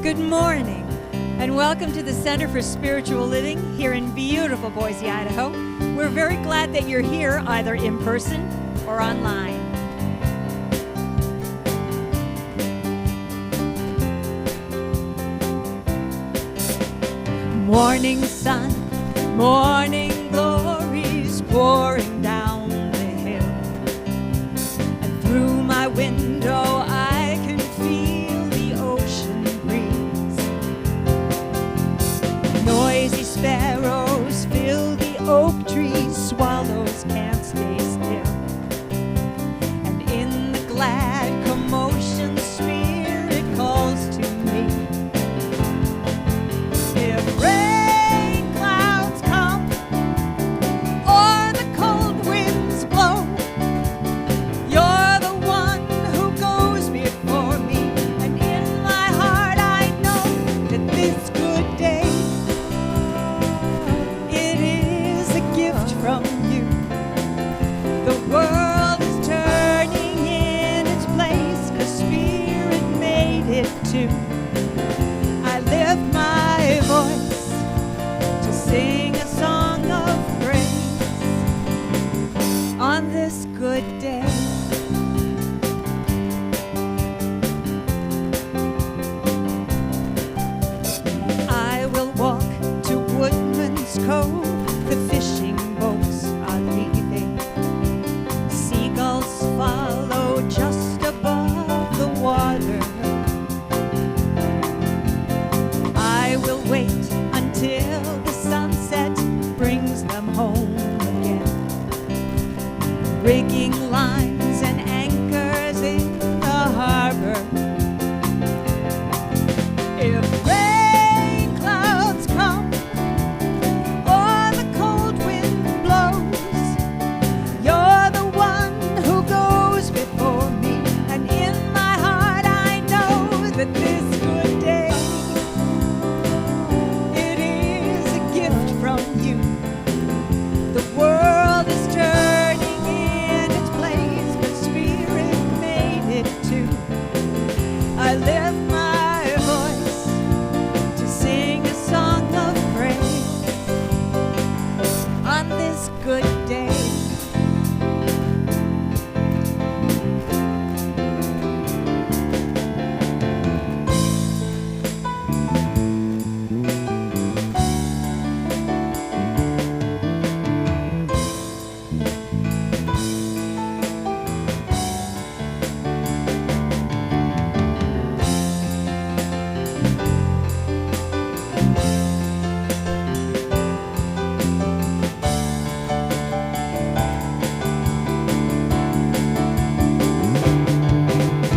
Good morning, and welcome to the Center for Spiritual Living here in beautiful Boise, Idaho. We're very glad that you're here, either in person or online. Morning sun, morning glories pouring down the hill, and through my window I can feel the ocean breeze. Noisy sparrows fill the oak trees, swallows can't stay still, and in the glad commotion spirit calls to me. If rain clouds come or the cold winds blow, you're the one who goes before me, and in my heart I know that this good day, it is a gift from you. The world is turning in its place, 'cause Spirit made it too. I lift my voice to sing a song of praise on this good day. I will walk to Woodman's Cove, the fishing boats are leaving. Seagulls follow just above the water. I will wait until the sunset brings them home again, rigging lines and anchors in the harbor. If rain clouds come or the cold wind blows, you're the one who goes before me, and in my heart I know that this good day, it is a gift from you. The world is turning in its place, but Spirit made it too. I lift my voice to sing a song of praise on this good day.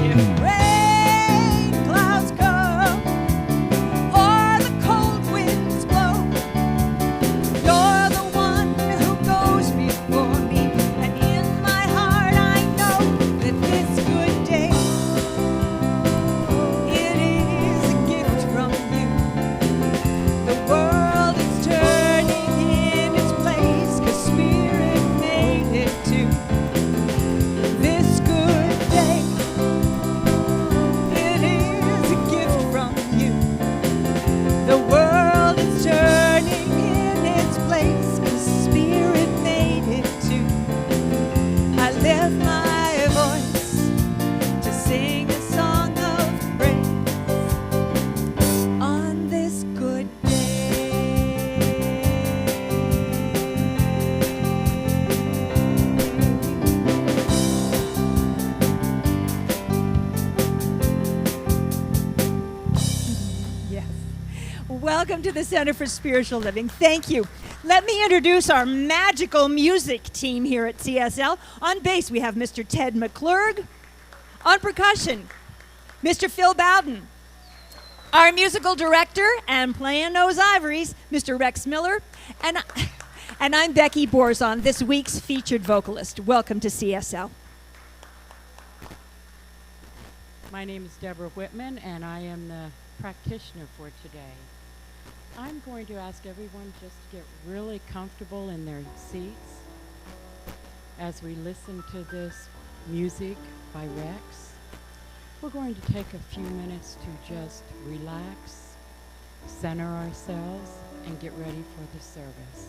If rain clouds come or the cold winds blow, you're the one who goes before me, and in my heart I know that this good day, it is a gift from you. The world is turning in its place, 'cause Spirit made it too. This good day, it is a gift from you. The world is turning in its place, 'cause Spirit made it too. I lift my voice to sing a song of praise on this good Yes. Welcome to the Center for Spiritual Living. Thank you. Let me introduce our magical music team here at CSL. On bass, we have Mr. Ted McClurg. On percussion, Mr. Phil Bowden. Our musical director and playing those ivories, Mr. Rex Miller. And I'm Becky Borczon, this week's featured vocalist. Welcome to CSL. My name is Deborah Whitman, and I am the practitioner for today. I'm going to ask everyone just to get really comfortable in their seats as we listen to this music by Rex. We're going to take a few minutes to just relax, center ourselves, and get ready for the service.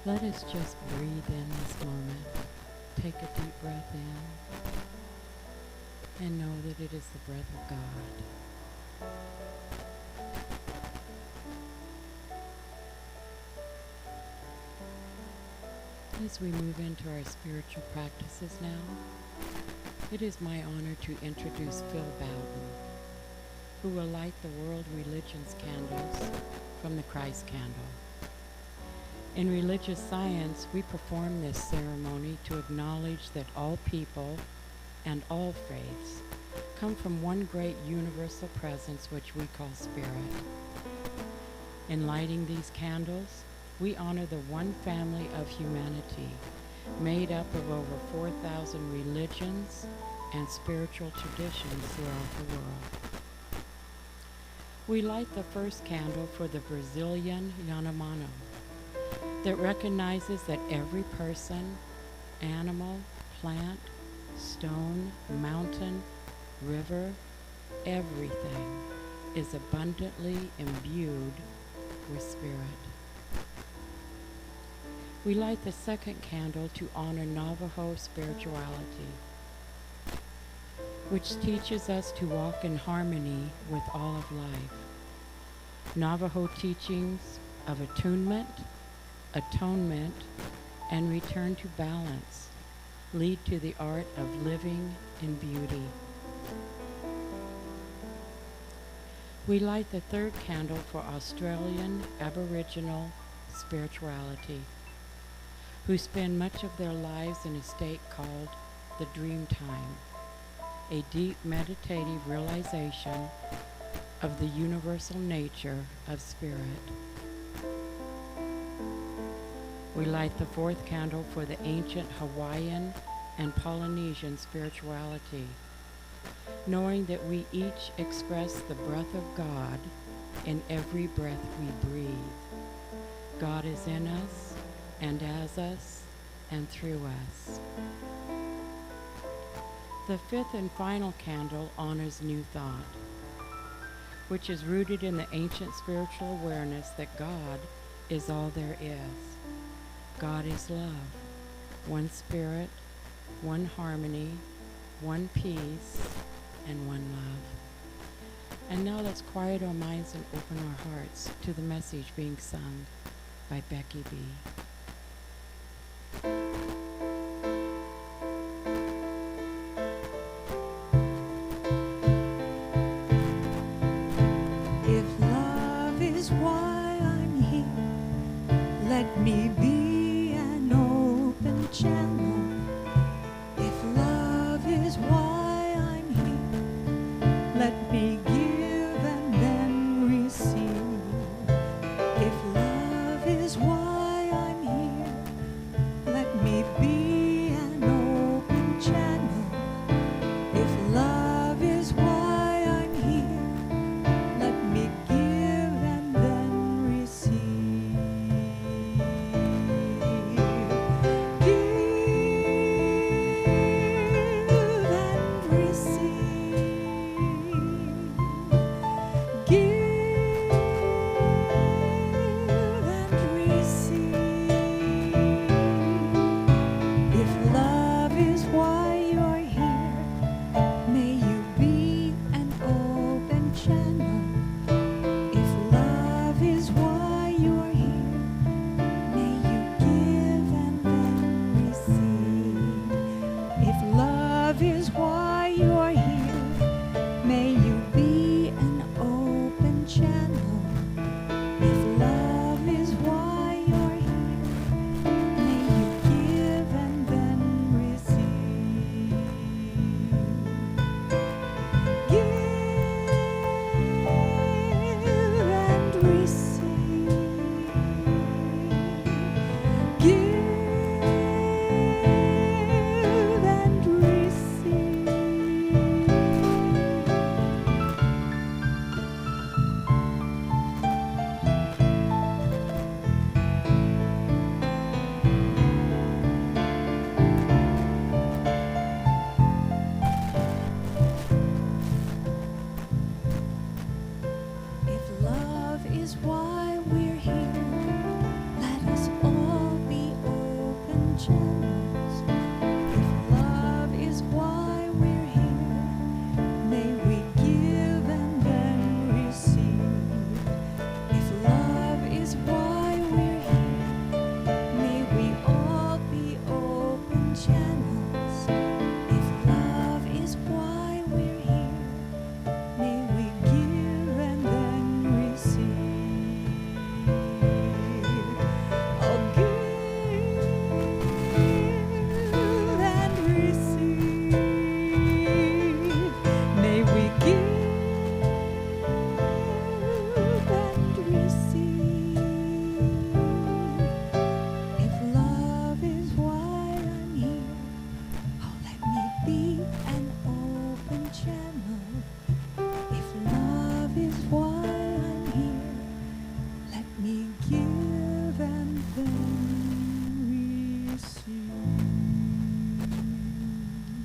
Let us just breathe in this moment. Take a deep breath in and know that it is the breath of God. As we move into our spiritual practices now, it is my honor to introduce Phil Bowden, who will light the world religion's candles from the Christ candle. In religious science, we perform this ceremony to acknowledge that all people and all faiths come from one great universal presence which we call Spirit. In lighting these candles, we honor the one family of humanity made up of over 4,000 religions and spiritual traditions throughout the world. We light the first candle for the Brazilian Yanomamo that recognizes that every person, animal, plant, stone, mountain, river, everything is abundantly imbued with Spirit. We light the second candle to honor Navajo spirituality, which teaches us to walk in harmony with all of life. Navajo teachings of attunement, atonement, and return to balance lead to the art of living in beauty. We light the third candle for Australian Aboriginal spirituality, who spend much of their lives in a state called the dream time, a deep meditative realization of the universal nature of Spirit. We light the fourth candle for the ancient Hawaiian and Polynesian spirituality, knowing that we each express the breath of God in every breath we breathe. God is in us and as us and through us. The fifth and final candle honors New Thought, which is rooted in the ancient spiritual awareness that God is all there is. God is love. one spirit, one harmony, one peace, and one love. And now let's quiet our minds and open our hearts to the message being sung by Becky B. If love is why I'm here, let me be an open channel. If love is why I'm here, let me give and then receive. If love is why I'm here, let me be an open channel. If love is why I'm here, let me give and then receive.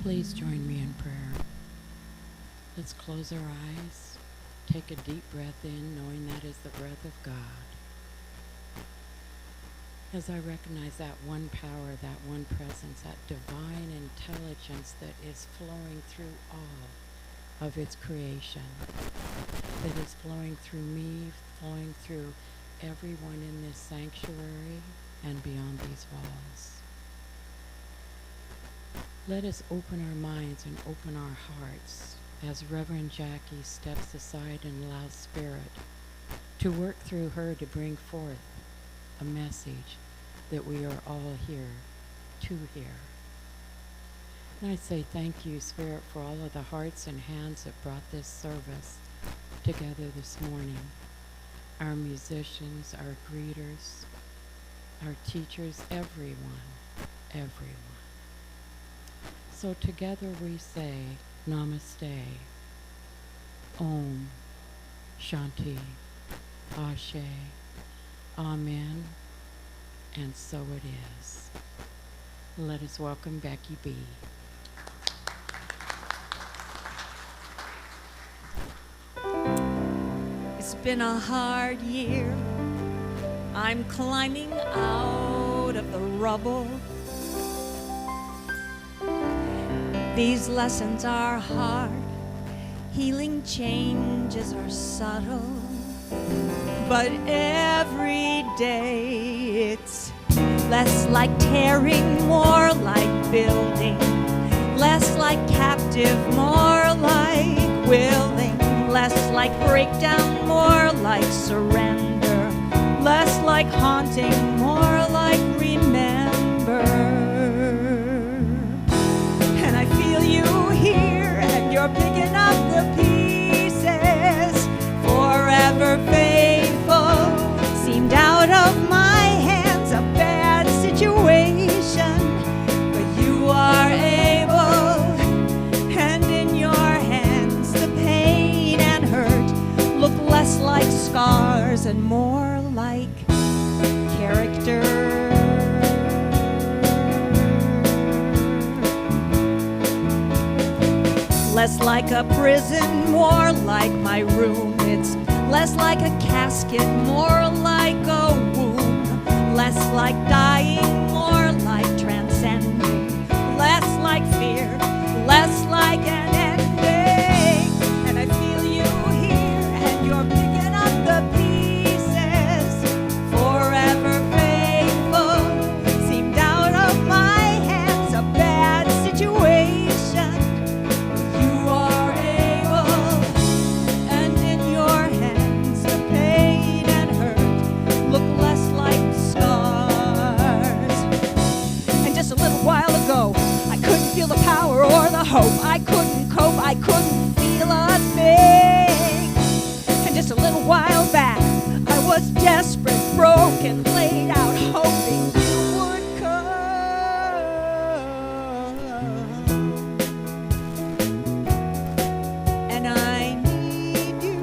Please join me in prayer. Let's close our eyes, take a deep breath in, knowing that is the breath of God. As I recognize that one power, that one presence, that divine intelligence that is flowing through all of its creation, that is flowing through me, flowing through everyone in this sanctuary and beyond these walls. Let us open our minds and open our hearts as Reverend Jackie steps aside and allows Spirit to work through her to bring forth a message that we are all here to hear. And I say thank you, Spirit, for all of the hearts and hands that brought this service together this morning. Our musicians, our greeters, our teachers, everyone. So together we say Namaste, Om, Shanti, Ashe, Amen, and so it is. Let us welcome Becky B. It's been a hard year. I'm climbing out of the rubble. These lessons are hard, healing changes are subtle, but every day it's less like tearing, more like building, less like captive, more like willing, less like breakdown, more like surrender, less like haunting, more like remember. And I feel you here, and you're picking up the pieces, forever faithful, seemed out of my hands, a bad situation, but you are able, and in your hands the pain and hurt look less like scars and more like character. Less like a prison, more like my room. It's less like a casket, more like a womb. Less like dying, more like transcending. Less like fear, less like an ending. And I feel you here, and you're picking up the pieces, forever faithful, seemed out of my hands, a bad situation. You are able, and in your hands the pain and hurt look less like scars. And just a little while ago, I couldn't feel the power or the hope. I couldn't cope, I couldn't feel a thing. And just a little while back, I was desperate, broken, laid out, hoping you would come. And I need you,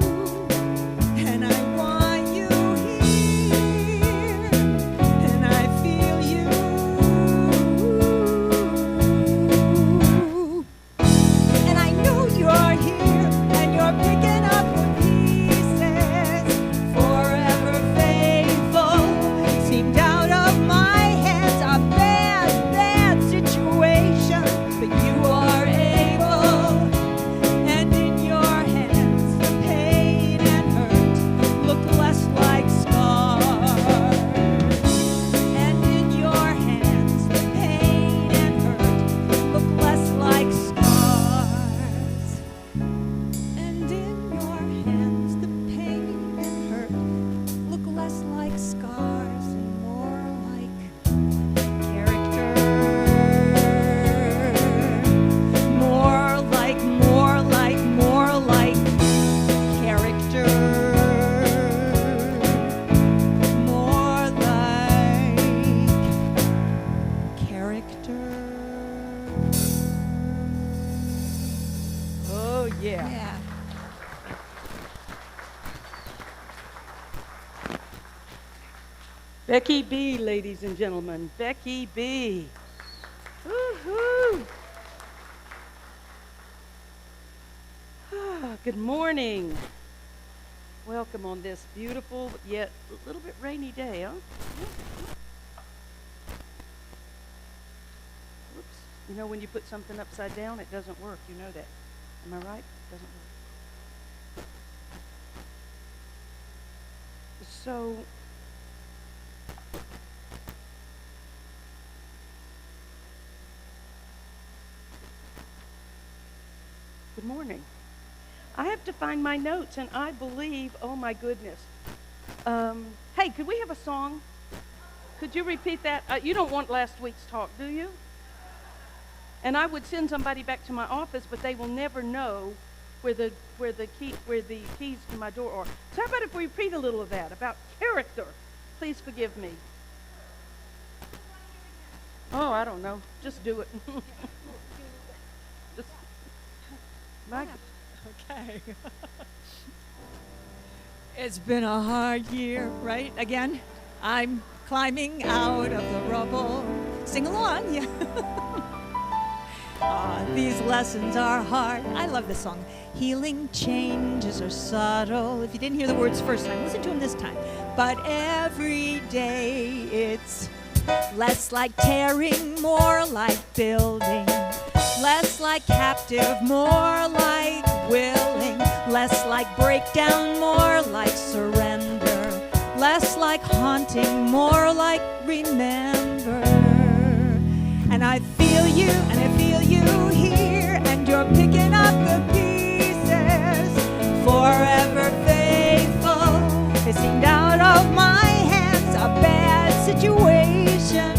and I want you here, and I feel you. And I know you're here, and you're picking up the pieces, forever faithful, seemed out of my hands, a bad, bad situation, but you are able, and in your hands the pain and hurt look less like scars. And in your hands the pain and hurt look less like scars. And in your hands the pain and hurt look less like scars and more like character. More like character. More like character. Oh, yeah. Becky B, ladies and gentlemen. Becky B. Woo-hoo. Good morning. Welcome on this beautiful yet a little bit rainy day, huh? Whoops. You know when you put something upside down, it doesn't work. You know that. Am I right? It doesn't work. So, good morning. I have to find my notes, and I believe, oh my goodness. Hey, could we have a song? Could you repeat that? You don't want last week's talk, do you? And I would send somebody back to my office, but they will never know where the keys to my door are. So how about if we repeat a little of that about character? Please forgive me. Oh, I don't know. Just do it. Just, Okay. It's been a hard year, right? Again, I'm climbing out of the rubble. Sing along, yeah. These lessons are hard. I love this song. Healing changes are subtle. If you didn't hear the words first time, listen to them this time. But every day it's less like tearing, more like building. less like captive, more like willing, less like breakdown, more like surrender, less like haunting, more like remember. And I feel you here, and you're picking up the pieces, forever faithful. It seemed out of my hands, a bad situation,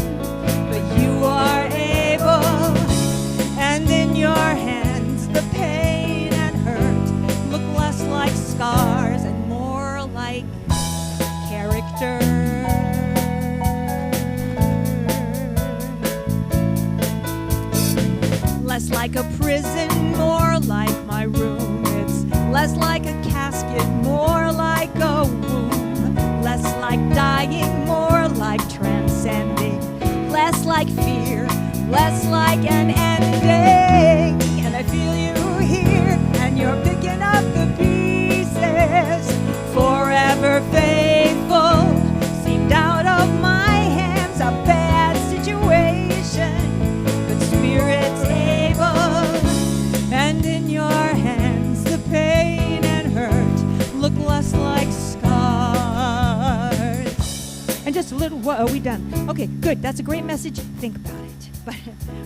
but you are able, and in your hands the pain and hurt look less like scars and more like character. Less like a prison, more like my room. It's less like a casket, more like a womb. Less like dying, more like transcending. Less like fear, less like an ending. And I feel you here, and you're picking up the pieces. Forever faithful, seemed out of my hands, a bad situation, but spirit's able, and in your hands the pain and hurt look less like scars. And just a little, are we done? Okay, good, that's a great message. Think about it. But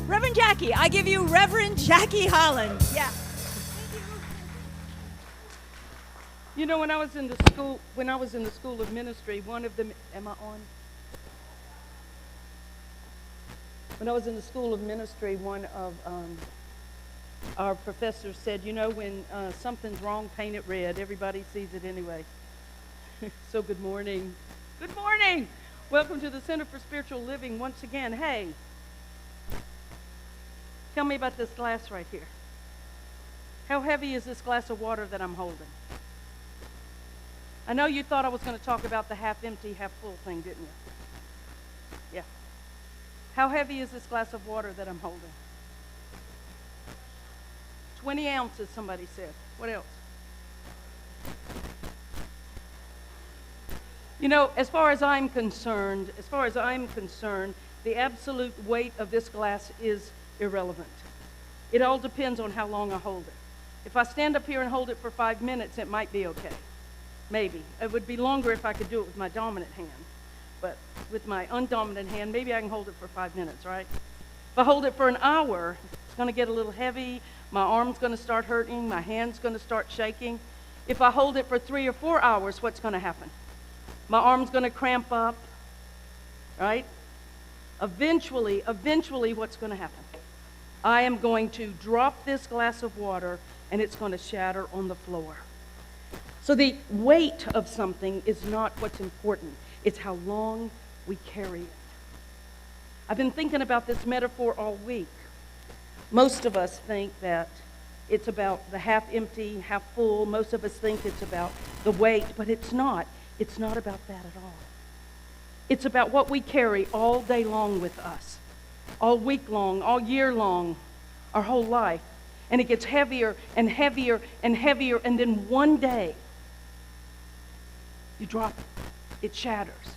Reverend Jackie, I give you Reverend Jackie Holland. Yeah. You know, when I was in the school of ministry, one of them, am I on? When I was in the school of ministry, one of our professors said, you know, when something's wrong, paint it red. Everybody sees it anyway. So good morning. Good morning. Welcome to the Center for Spiritual Living once again. Hey, tell me about this glass right here. How heavy is this glass of water that I'm holding? I know you thought I was going to talk about the half empty, half full thing, didn't you? Yeah. How heavy is this glass of water that I'm holding? 20 ounces, somebody said. What else? You know, as far as I'm concerned, the absolute weight of this glass is irrelevant. It all depends on how long I hold it. If I stand up here and hold it for 5 minutes, it might be okay. Maybe. It would be longer if I could do it with my dominant hand. But with my undominant hand, maybe I can hold it for 5 minutes, right? If I hold it for an hour, it's going to get a little heavy. My arm's going to start hurting. My hand's going to start shaking. If I hold it for 3 or 4 hours, what's going to happen? My arm's going to cramp up, right? Eventually, what's going to happen? I am going to drop this glass of water, and it's going to shatter on the floor. So the weight of something is not what's important. It's how long we carry it. I've been thinking about this metaphor all week. Most of us think that it's about the half empty, half full. Most of us think it's about the weight, but it's not. It's not about that at all. It's about what we carry all day long with us, all week long, all year long, our whole life. And it gets heavier and heavier and heavier, and then one day, you drop it. It shatters.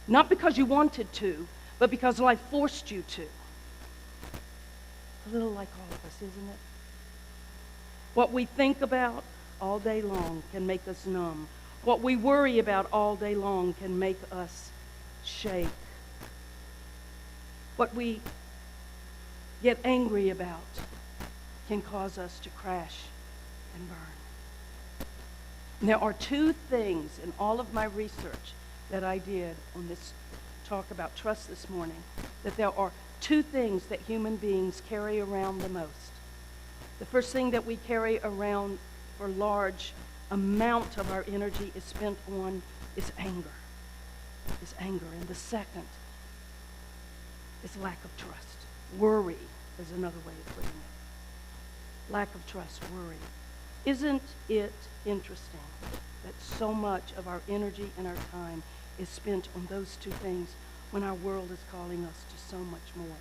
Not because you wanted to, but because life forced you to. A little like all of us, isn't it? What we think about all day long can make us numb. What we worry about all day long can make us shake. What we get angry about can cause us to crash and burn. And there are two things in all of my research that I did on this talk about trust this morning, that there are two things that human beings carry around the most. The first thing that we carry around for large amount of our energy is spent on is anger. And the second is lack of trust. Worry is another way of putting it. Lack of trust, worry. Isn't it interesting that so much of our energy and our time is spent on those two things when our world is calling us to so much more?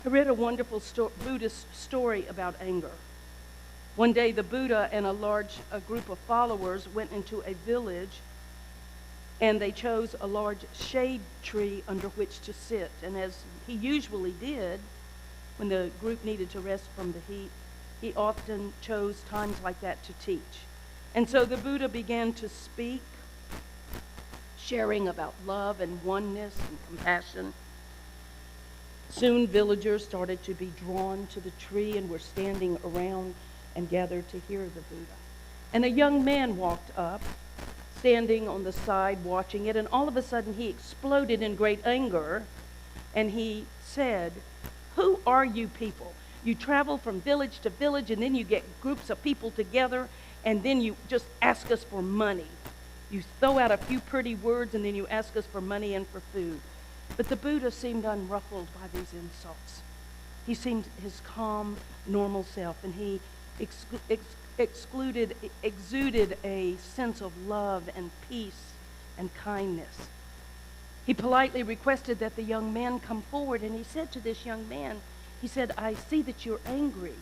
I read a wonderful Buddhist story about anger. One day, the Buddha and a group of followers went into a village, and they chose a large shade tree under which to sit. And as he usually did, when the group needed to rest from the heat, he often chose times like that to teach. And so the Buddha began to speak, sharing about love and oneness and compassion. Soon villagers started to be drawn to the tree and were standing around and gathered to hear the Buddha. And a young man walked up, standing on the side watching it, and all of a sudden he exploded in great anger, and he said, "Who are you people? You travel from village to village, and then you get groups of people together, and then you just ask us for money. You throw out a few pretty words, and then you ask us for money and for food." But the Buddha seemed unruffled by these insults. He seemed his calm, normal self, and he exuded a sense of love and peace and kindness. He politely requested that the young man come forward, and he said to this young man, he said, "I see that you're angry,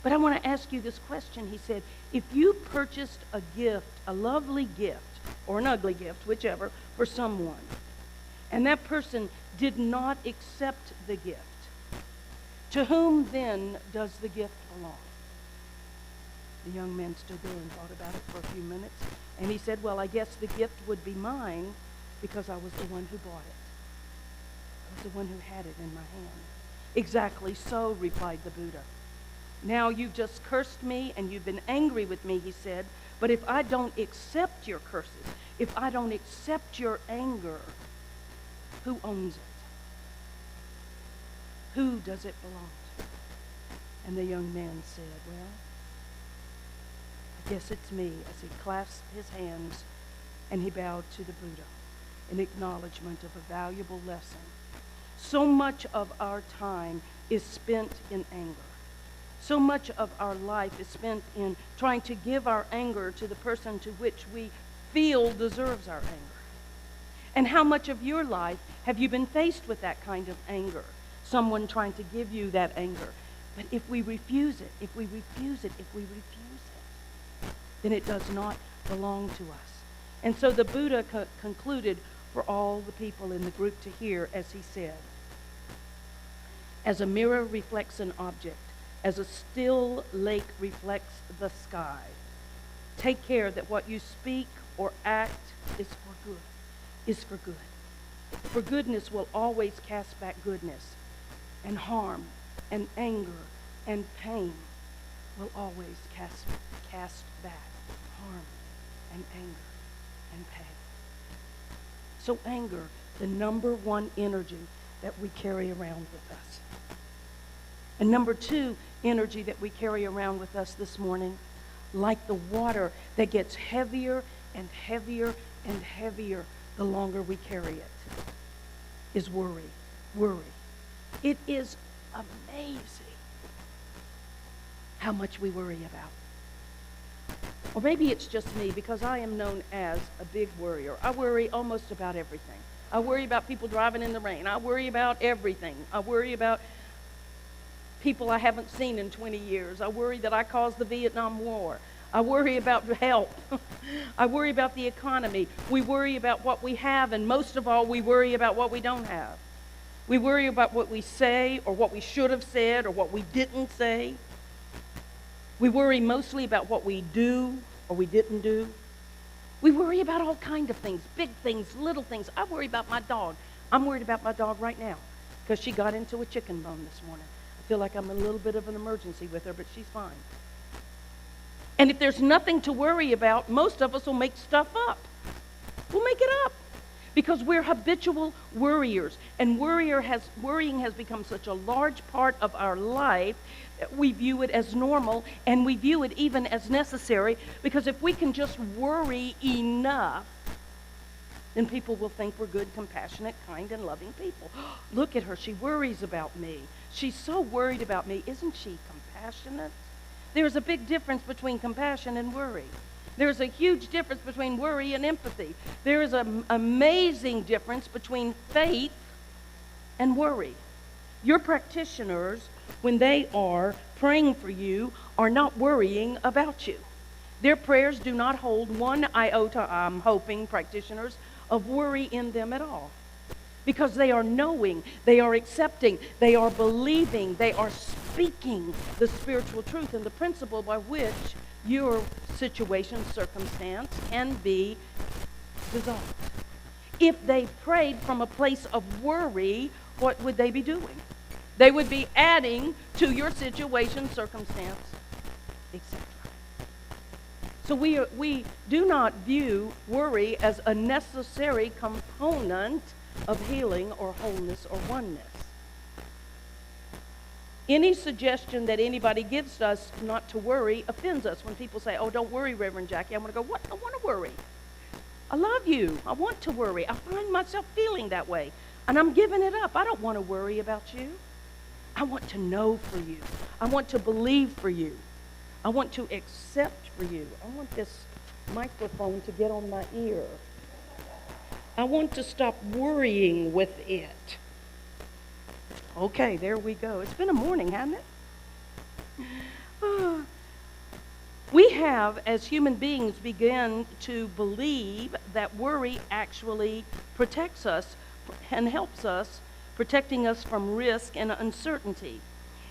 but I want to ask you this question." He said, "If you purchased a gift, a lovely gift, or an ugly gift, whichever, for someone, and that person did not accept the gift, to whom then does the gift belong?" The young man stood there and thought about it for a few minutes, and he said, "Well, I guess the gift would be mine because I was the one who bought it. I was the one who had it in my hand." "Exactly so," replied the Buddha. "Now you've just cursed me and you've been angry with me," he said, "but if I don't accept your curses, if I don't accept your anger, who owns it? Who does it belong to?" And the young man said, "Well, I guess it's me," as he clasped his hands and he bowed to the Buddha in acknowledgement of a valuable lesson. So much of our time is spent in anger. So much of our life is spent in trying to give our anger to the person to which we feel deserves our anger. And how much of your life have you been faced with that kind of anger? Someone trying to give you that anger. But if we refuse it, then it does not belong to us. And so the Buddha concluded for all the people in the group to hear as he said, "As a mirror reflects an object, as a still lake reflects the sky, take care that what you speak or act is for good. For goodness will always cast back goodness, and harm and anger and pain will always cast back harm and anger and pain." So anger, the number one energy that we carry around with us. And number two energy that we carry around with us this morning, like the water that gets heavier and heavier and heavier the longer we carry it, is worry. Worry. It is amazing how much we worry about. Or maybe it's just me, because I am known as a big worrier. I worry almost about everything. I worry about people driving in the rain. I worry about everything. I worry about people I haven't seen in 20 years. I worry that I caused the Vietnam War. I worry about health. I worry about the economy. We worry about what we have, and most of all, we worry about what we don't have. We worry about what we say, or what we should have said, or what we didn't say. We worry mostly about what we do or we didn't do. We worry about all kinds of things, big things, little things. I worry about my dog. I'm worried about my dog right now because she got into a chicken bone this morning. I feel like I'm in a little bit of an emergency with her, but she's fine. And if there's nothing to worry about, most of us will make stuff up. We'll make it up because we're habitual worriers. And worrying has become such a large part of our life that we view it as normal, and we view it even as necessary, because if we can just worry enough, then people will think we're good, compassionate, kind, and loving people. Look at her. She worries about me. She's so worried about me. Isn't she compassionate? There's a big difference between compassion and worry. There's a huge difference between worry and empathy. There is an amazing difference between faith and worry. Your practitioners, when they are praying for you, are not worrying about you. Their prayers do not hold one iota, I'm hoping, practitioners, of worry in them at all. because they are knowing, they are accepting, they are believing, they are speaking the spiritual truth and the principle by which your situation, circumstance can be dissolved. If they prayed from a place of worry, what would they be doing? They would be adding to your situation, circumstance, etc. So we do not view worry as a necessary component of healing or wholeness or oneness. Any suggestion that anybody gives us not to worry offends us. When people say, oh, don't worry, Reverend Jackie, I'm going to go, what? I want to worry. I love you. I want to worry. I find myself feeling that way. And I'm giving it up. I don't want to worry about you. I want to know for you. I want to believe for you. I want to accept for you. I want this microphone to get on my ear. I want to stop worrying with it. Okay, there we go. It's been a morning, hasn't it? We have, as human beings, begun to believe that worry actually protects us and helps us, protecting us from risk and uncertainty.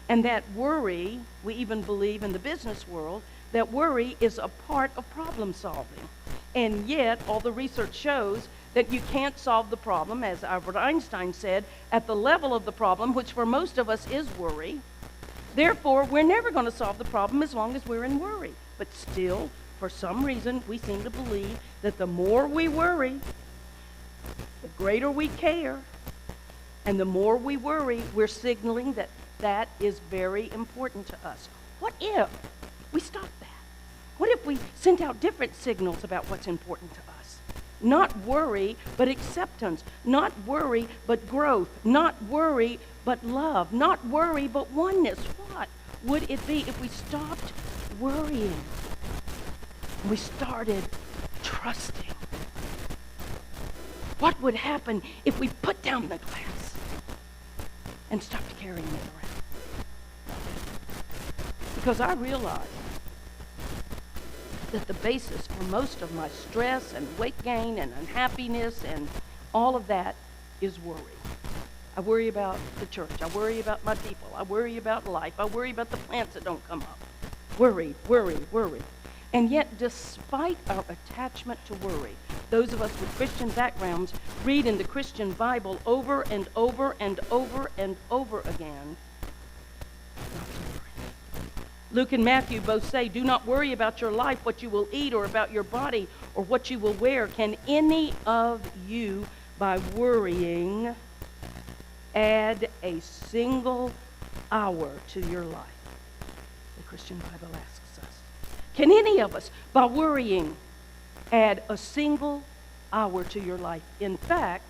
And that worry, we even believe in the business world, that worry is a part of problem solving. And yet, all the research shows that you can't solve the problem, as Albert Einstein said, at the level of the problem, which for most of us is worry. Therefore, we're never going to solve the problem as long as we're in worry. But still, for some reason, we seem to believe that the more we worry, the greater we care. And the more we worry, we're signaling that that is very important to us. What if we stopped that? What if we sent out different signals about what's important to us? Not worry, but acceptance. Not worry, but growth. Not worry, but love. Not worry, but oneness. What would it be if we stopped worrying? We started trusting. What would happen if we put down the glass and stopped carrying it around? Because I realize that the basis for most of my stress and weight gain and unhappiness and all of that is worry. I worry about the church. I worry about my people. I worry about life. I worry about the plants that don't come up. Worry, worry, worry. And yet, despite our attachment to worry, those of us with Christian backgrounds read in the Christian Bible over and over and over and over again, not to worry. Luke and Matthew both say, do not worry about your life, what you will eat, or about your body, or what you will wear. Can any of you, by worrying, add a single hour to your life? The Christian Bible asks us. Can any of us, by worrying, add a single hour to your life? In fact,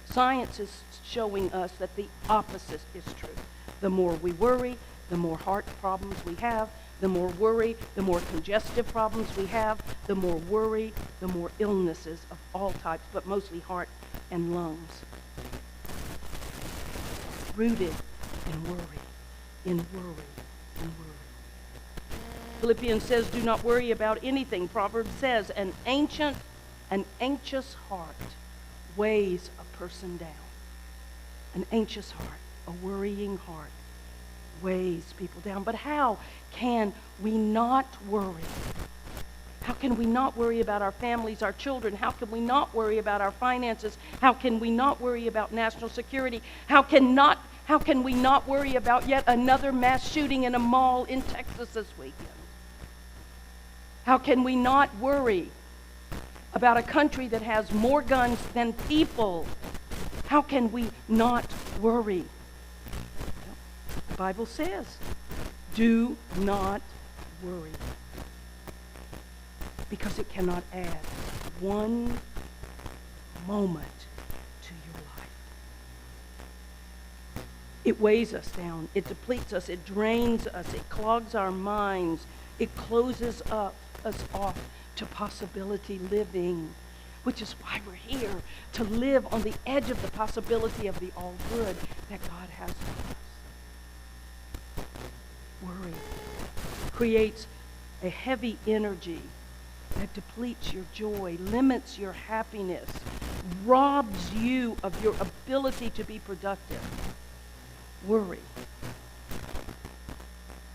science is showing us that the opposite is true. The more we worry, the more heart problems we have. The more worry, the more congestive problems we have. The more worry, the more illnesses of all types, but mostly heart and lungs. Rooted in worry, in worry, in worry. Philippians says, do not worry about anything. Proverbs says, an anxious heart weighs a person down. An anxious heart, a worrying heart, weighs people down. But how can we not worry? How can we not worry about our families, our children? How can we not worry about our finances? How can we not worry about national security? How can we not worry about yet another mass shooting in a mall in Texas this weekend? How can we not worry about a country that has more guns than people? How can we not worry? The Bible says, do not worry, because it cannot add one moment to your life. It weighs us down. It depletes us. It drains us. It clogs our minds. It closes us off to possibility living, which is why we're here, to live on the edge of the possibility of the all good that God has for us. Worry creates a heavy energy that depletes your joy, limits your happiness, robs you of your ability to be productive. Worry.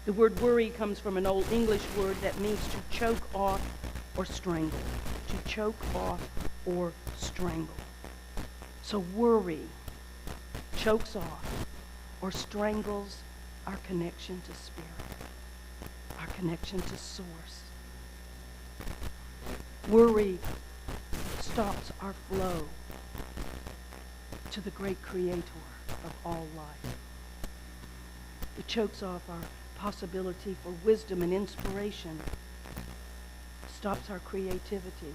The word worry comes from an old English word that means to choke off or strangle. To choke off or strangle. So worry chokes off or strangles our connection to spirit, our connection to source. Worry stops our flow to the great creator of all life. It chokes off our possibility for wisdom and inspiration. Stops our creativity.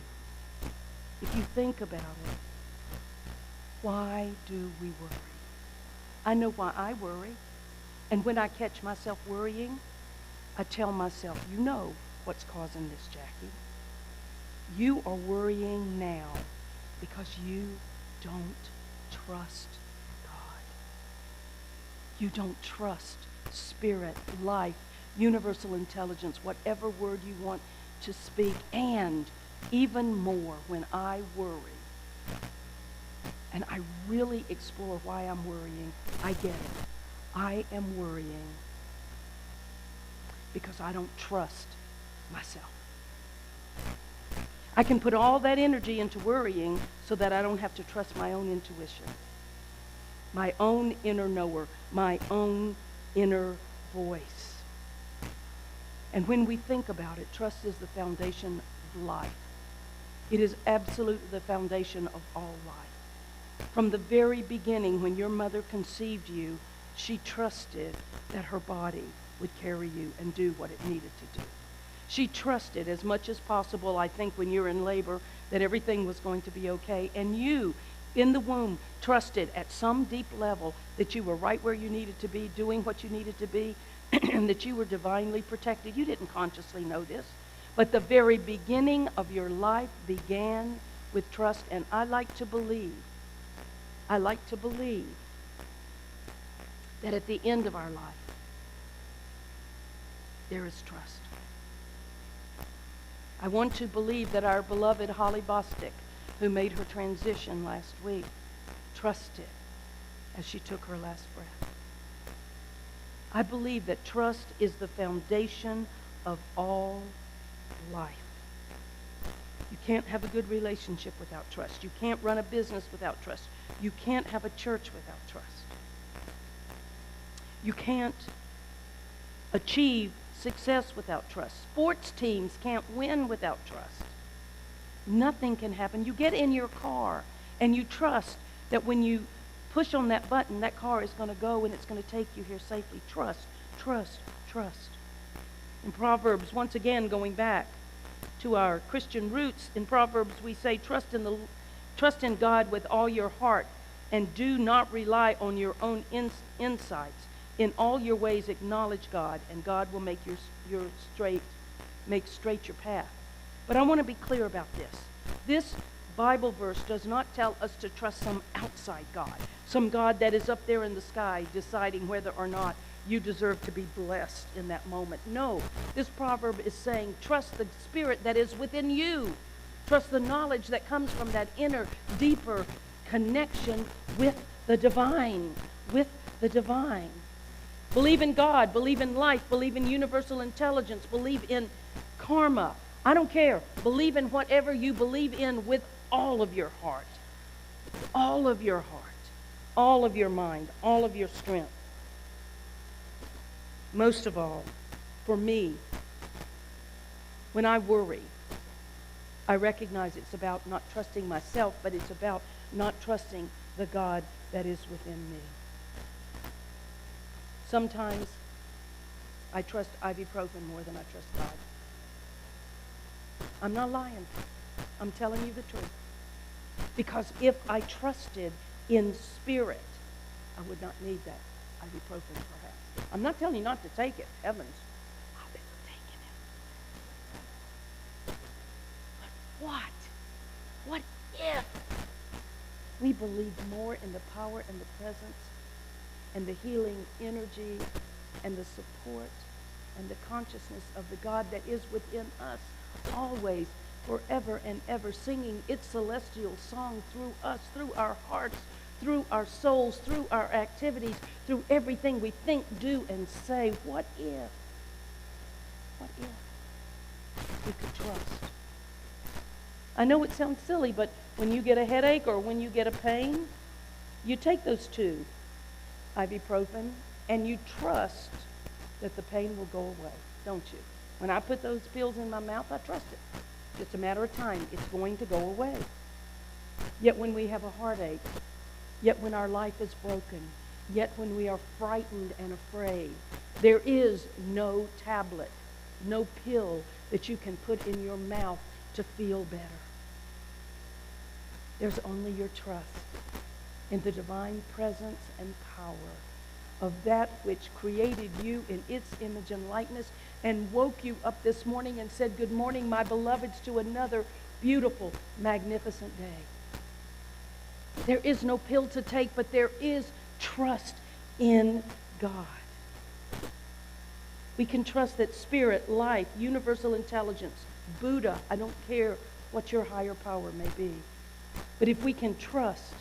If you think about it, why do we worry? I know why I worry. And when I catch myself worrying, I tell myself, you know what's causing this, Jackie. You are worrying now because you don't trust God. You don't trust spirit, life, universal intelligence, whatever word you want to speak. And even more, when I worry, and I really explore why I'm worrying, I get it. I am worrying because I don't trust myself. I can put all that energy into worrying so that I don't have to trust my own intuition, my own inner knower, my own inner voice. And when we think about it, trust is the foundation of life. It is absolutely the foundation of all life. From the very beginning, when your mother conceived you, she trusted that her body would carry you and do what it needed to do. She trusted as much as possible, I think, when you're in labor, that everything was going to be okay. And you, in the womb, trusted at some deep level that you were right where you needed to be, doing what you needed to be, and that you were divinely protected. You didn't consciously know this. But the very beginning of your life began with trust. And I like to believe that at the end of our life, there is trust. I want to believe that our beloved Holly Bostic, who made her transition last week, trusted as she took her last breath. I believe that trust is the foundation of all life. You can't have a good relationship without trust. You can't run a business without trust. You can't have a church without trust. You can't achieve success without trust. Sports teams can't win without trust. Nothing can happen. You get in your car and you trust that when you push on that button, that car is going to go and it's going to take you here safely. Trust, trust, trust. In Proverbs, once again going back to our Christian roots, in Proverbs we say, trust in God with all your heart and do not rely on your own insights. In all your ways acknowledge God, and God will make straight your path. But I want to be clear about this. This Bible verse does not tell us to trust some outside God, some God that is up there in the sky deciding whether or not you deserve to be blessed in that moment. No, this proverb is saying trust the spirit that is within you. Trust the knowledge that comes from that inner, deeper connection with the divine, Believe in God, believe in life, believe in universal intelligence, believe in karma. I don't care. Believe in whatever you believe in with all of your heart. All of your heart. All of your mind. All of your strength. Most of all, for me, when I worry, I recognize it's about not trusting myself, but it's about not trusting the God that is within me. Sometimes I trust ibuprofen more than I trust God. I'm not lying. I'm telling you the truth. Because if I trusted in spirit, I would not need that ibuprofen perhaps. I'm not telling you not to take it. Heavens, I've been taking it. But what if we believed more in the power and the presence and the healing energy and the support and the consciousness of the God that is within us always, forever and ever, singing its celestial song through us, through our hearts, through our souls, through our activities, through everything we think, do, and say. What if we could trust? I know it sounds silly, but when you get a headache or when you get a pain, you take those two ibuprofen and you trust that the pain will go away, don't you? When I put those pills in my mouth, I trust it. It's a matter of time. It's going to go away. Yet when we have a heartache, yet when our life is broken, yet when we are frightened and afraid, there is no tablet, no pill that you can put in your mouth to feel better. There's only your trust in the divine presence and power of that which created you in its image and likeness and woke you up this morning and said, "Good morning, my beloveds," to another beautiful, magnificent day. There is no pill to take, but there is trust in God. We can trust that spirit, life, universal intelligence, Buddha, I don't care what your higher power may be. But if we can trust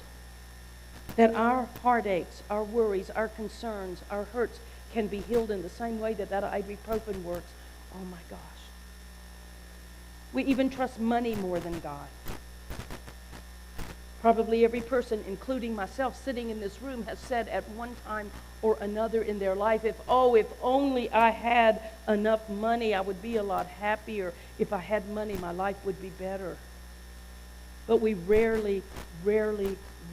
that our heartaches, our worries, our concerns, our hurts can be healed in the same way that ibuprofen works, oh my gosh. We even trust money more than God. Probably every person, including myself, sitting in this room has said at one time or another in their life, if only I had enough money, I would be a lot happier. If I had money, my life would be better. But we rarely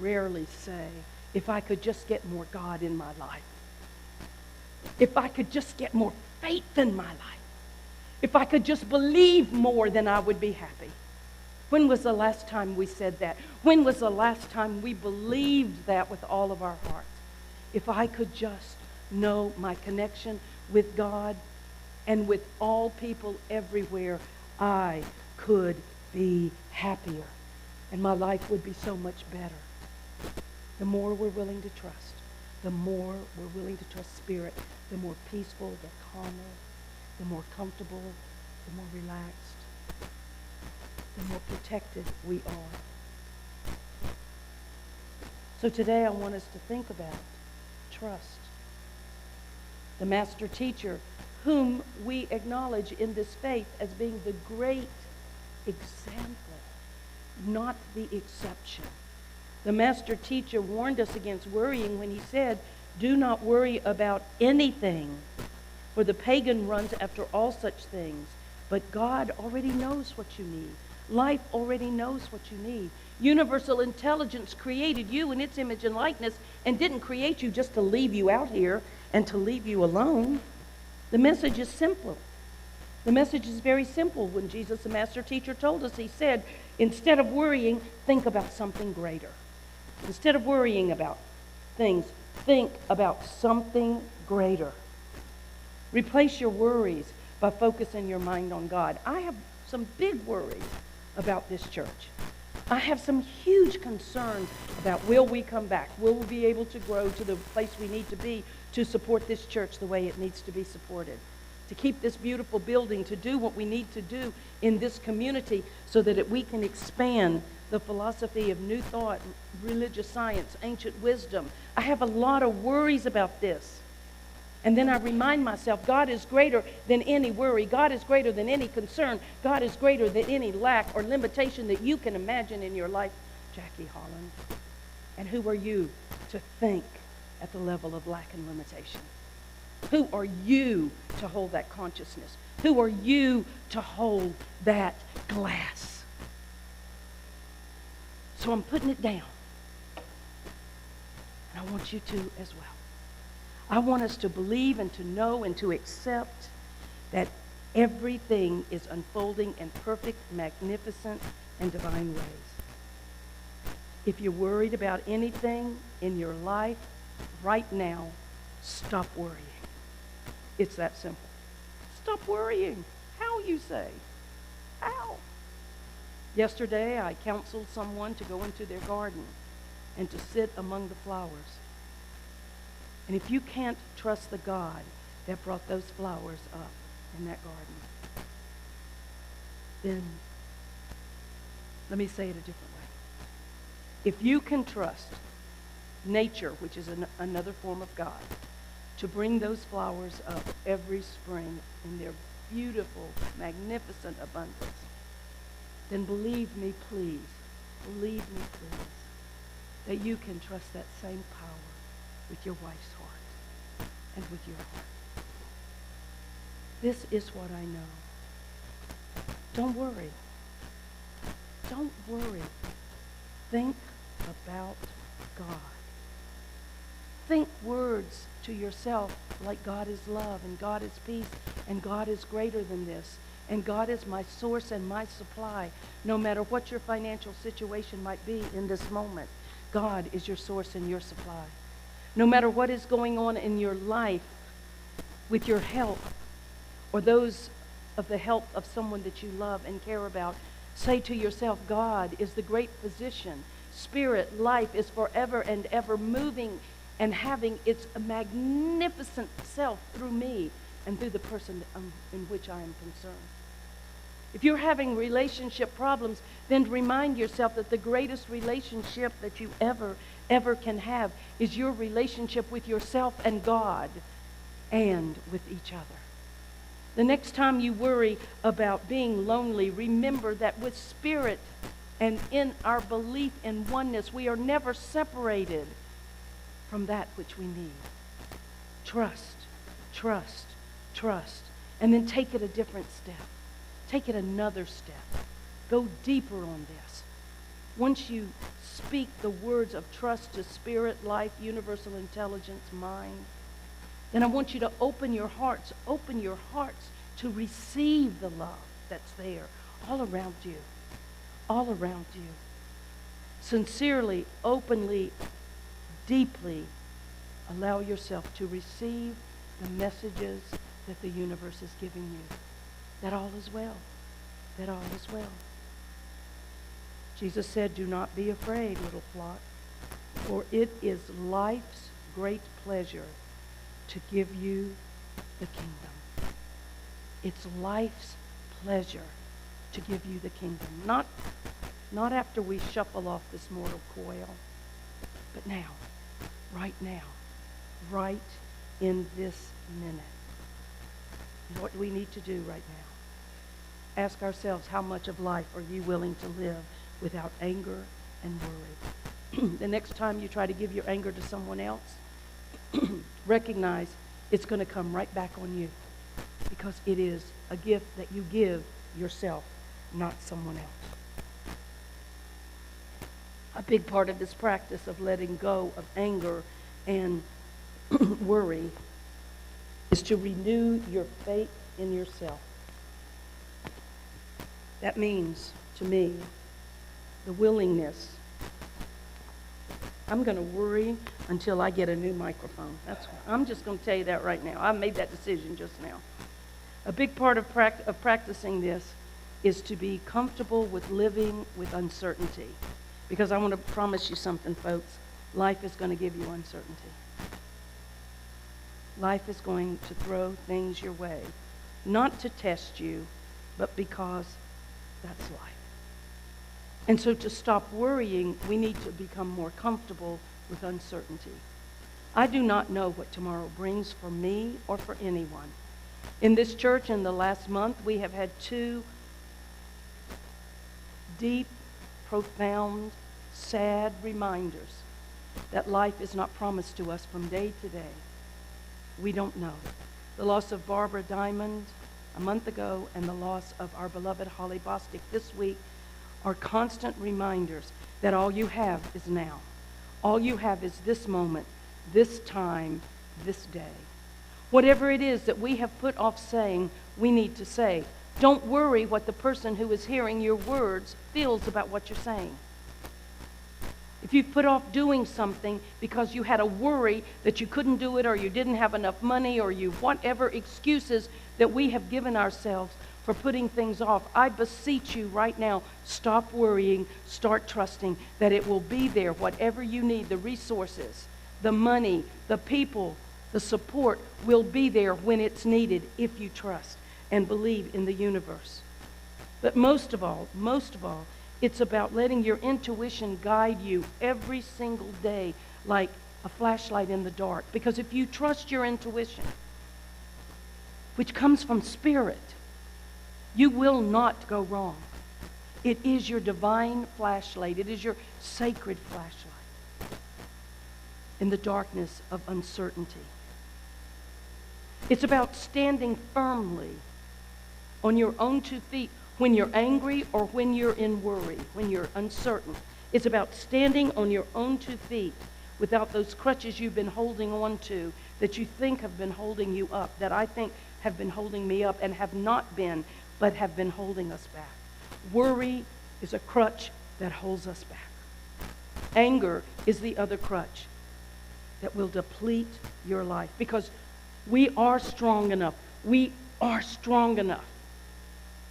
say, if I could just get more God in my life. If I could just get more faith in my life. If I could just believe more, then I would be happy. When was the last time we said that? When was the last time we believed that with all of our hearts? If I could just know my connection with God and with all people everywhere, I could be happier. And my life would be so much better. The more we're willing to trust, the more we're willing to trust spirit, the more peaceful, the calmer, the more comfortable, the more relaxed, the more protected we are. So today I want us to think about trust. The master teacher, whom we acknowledge in this faith as being the great example, not the exception. The master teacher warned us against worrying when he said, "Do not worry about anything, for the pagan runs after all such things. But God already knows what you need. Life already knows what you need. Universal intelligence created you in its image and likeness and didn't create you just to leave you out here and to leave you alone." The message is simple. The message is very simple. When Jesus, the master teacher, told us, he said, instead of worrying, think about something greater. Instead of worrying about things, think about something greater. Replace your worries by focusing your mind on God. I have some big worries about this church. I have some huge concerns about, will we come back? Will we be able to grow to the place we need to be to support this church the way it needs to be supported? To keep this beautiful building, to do what we need to do in this community so that we can expand the philosophy of new thought, religious science, ancient wisdom. I have a lot of worries about this. And then I remind myself, God is greater than any worry. God is greater than any concern. God is greater than any lack or limitation that you can imagine in your life. Jackie Holland. And who are you to think at the level of lack and limitation? Who are you to hold that consciousness? Who are you to hold that glass? So I'm putting it down. And I want you to as well. I want us to believe and to know and to accept that everything is unfolding in perfect, magnificent, and divine ways. If you're worried about anything in your life right now, stop worrying. It's that simple. Stop worrying. How, you say? How? Yesterday, I counseled someone to go into their garden and to sit among the flowers. And if you can't trust the God that brought those flowers up in that garden, then Let me say it a different way. If you can trust nature, which is another form of God, to bring those flowers up every spring in their beautiful, magnificent abundance, then believe me, please, that you can trust that same power with your wife's heart and with your heart. This is what I know. Don't worry. Don't worry. Think about God. Think words to yourself like God is love and God is peace and God is greater than this and God is my source and my supply. No matter what your financial situation might be in this moment, God is your source and your supply. No matter what is going on in your life with your health or those of the health of someone that you love and care about, say to yourself, God is the great physician. Spirit, life is forever and ever moving and having its magnificent self through me and through the person in which I am concerned. If you're having relationship problems, then remind yourself that the greatest relationship that you ever can have is your relationship with yourself and God and with each other. The next time you worry about being lonely, remember that with Spirit and in our belief in oneness, we are never separated from that which we need. Trust, trust, trust. And then take it a different step. Take it another step. Go deeper on this. Once you speak the words of trust to spirit, life, universal intelligence, mind, then I want you to open your hearts to receive the love that's there all around you. All around you. Sincerely, openly, deeply allow yourself to receive the messages that the universe is giving you. That all is well. That all is well. Jesus said, "Do not be afraid, little flock, for it is life's great pleasure to give you the kingdom." It's life's pleasure to give you the kingdom. Not after we shuffle off this mortal coil, but now, right in this minute. What do we need to do right now? Ask ourselves, how much of life are you willing to live without anger and worry? The next time you try to give your anger to someone else, recognize it's going to come right back on you, because it is a gift that you give yourself, not someone else. A big part of this practice of letting go of anger and worry is to renew your faith in yourself. That means, to me, the willingness. I'm going to worry until I get a new microphone. I'm just going to tell you that right now. I made that decision just now. A big part of practicing this is to be comfortable with living with uncertainty. Because I want to promise you something, folks. Life is going to give you uncertainty. Life is going to throw things your way. Not to test you, but because that's life. And so to stop worrying, we need to become more comfortable with uncertainty. I do not know what tomorrow brings for me or for anyone. In this church in the last month, we have had 2 deep, profound, sad reminders that life is not promised to us from day to day. We don't know. The loss of Barbara Diamond a month ago and the loss of our beloved Holly Bostic this week are constant reminders that all you have is now. All you have is this moment, this time, this day. Whatever it is that we have put off saying, we need to say. Don't worry what the person who is hearing your words feels about what you're saying. If you put off doing something because you had a worry that you couldn't do it, or you didn't have enough money, or you whatever excuses that we have given ourselves for putting things off, I beseech you right now, stop worrying, start trusting that it will be there. Whatever you need, the resources, the money, the people, the support will be there when it's needed if you trust and believe in the universe. But most of all, It's about letting your intuition guide you every single day like a flashlight in the dark. Because if you trust your intuition, which comes from spirit, you will not go wrong. It is your divine flashlight. It is your sacred flashlight in the darkness of uncertainty. It's about standing firmly on your own 2 feet when you're angry or when you're in worry, when you're uncertain. It's about standing on your own 2 feet without those crutches you've been holding on to that you think have been holding you up, that I think have been holding me up and have not been, but have been holding us back. Worry is a crutch that holds us back. Anger is the other crutch that will deplete your life, because we are strong enough. We are strong enough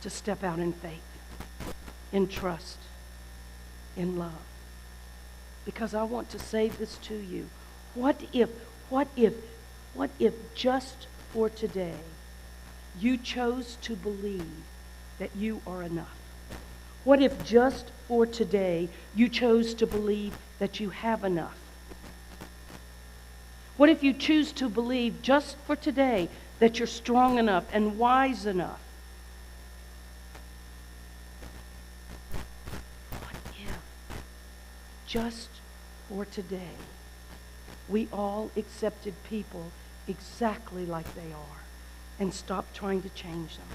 to step out in faith, in trust, in love. Because I want to say this to you. What if just for today you chose to believe that you are enough? What if just for today you chose to believe that you have enough? What if you choose to believe just for today that you're strong enough and wise enough? What if just for today we all accepted people exactly like they are and stopped trying to change them?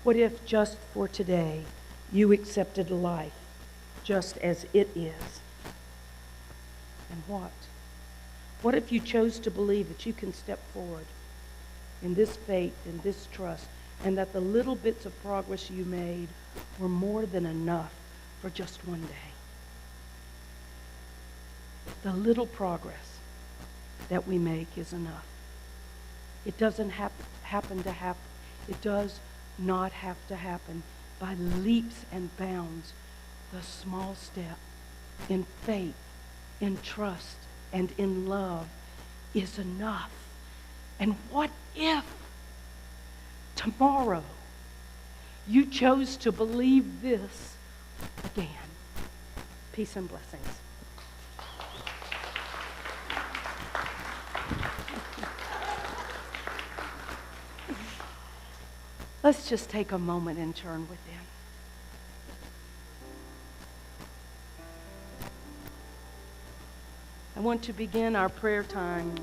What if just for today you accepted life just as it is? And what? What if you chose to believe that you can step forward in this faith, in this trust, and that the little bits of progress you made were more than enough for just one day? The little progress that we make is enough. It doesn't happen to happen. It does not have to happen by leaps and bounds. The small step in faith, in trust, and in love is enough. And what if tomorrow you chose to believe this again? Peace and blessings. Let's just take a moment and turn within. I want to begin our prayer time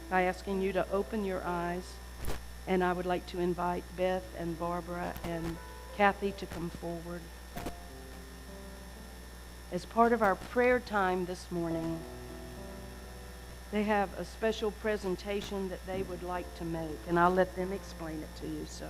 by asking you to open your eyes, and I would like to invite Beth and Barbara and Kathy to come forward. As part of our prayer time this morning, they have a special presentation that they would like to make, and I'll let them explain it to you. So.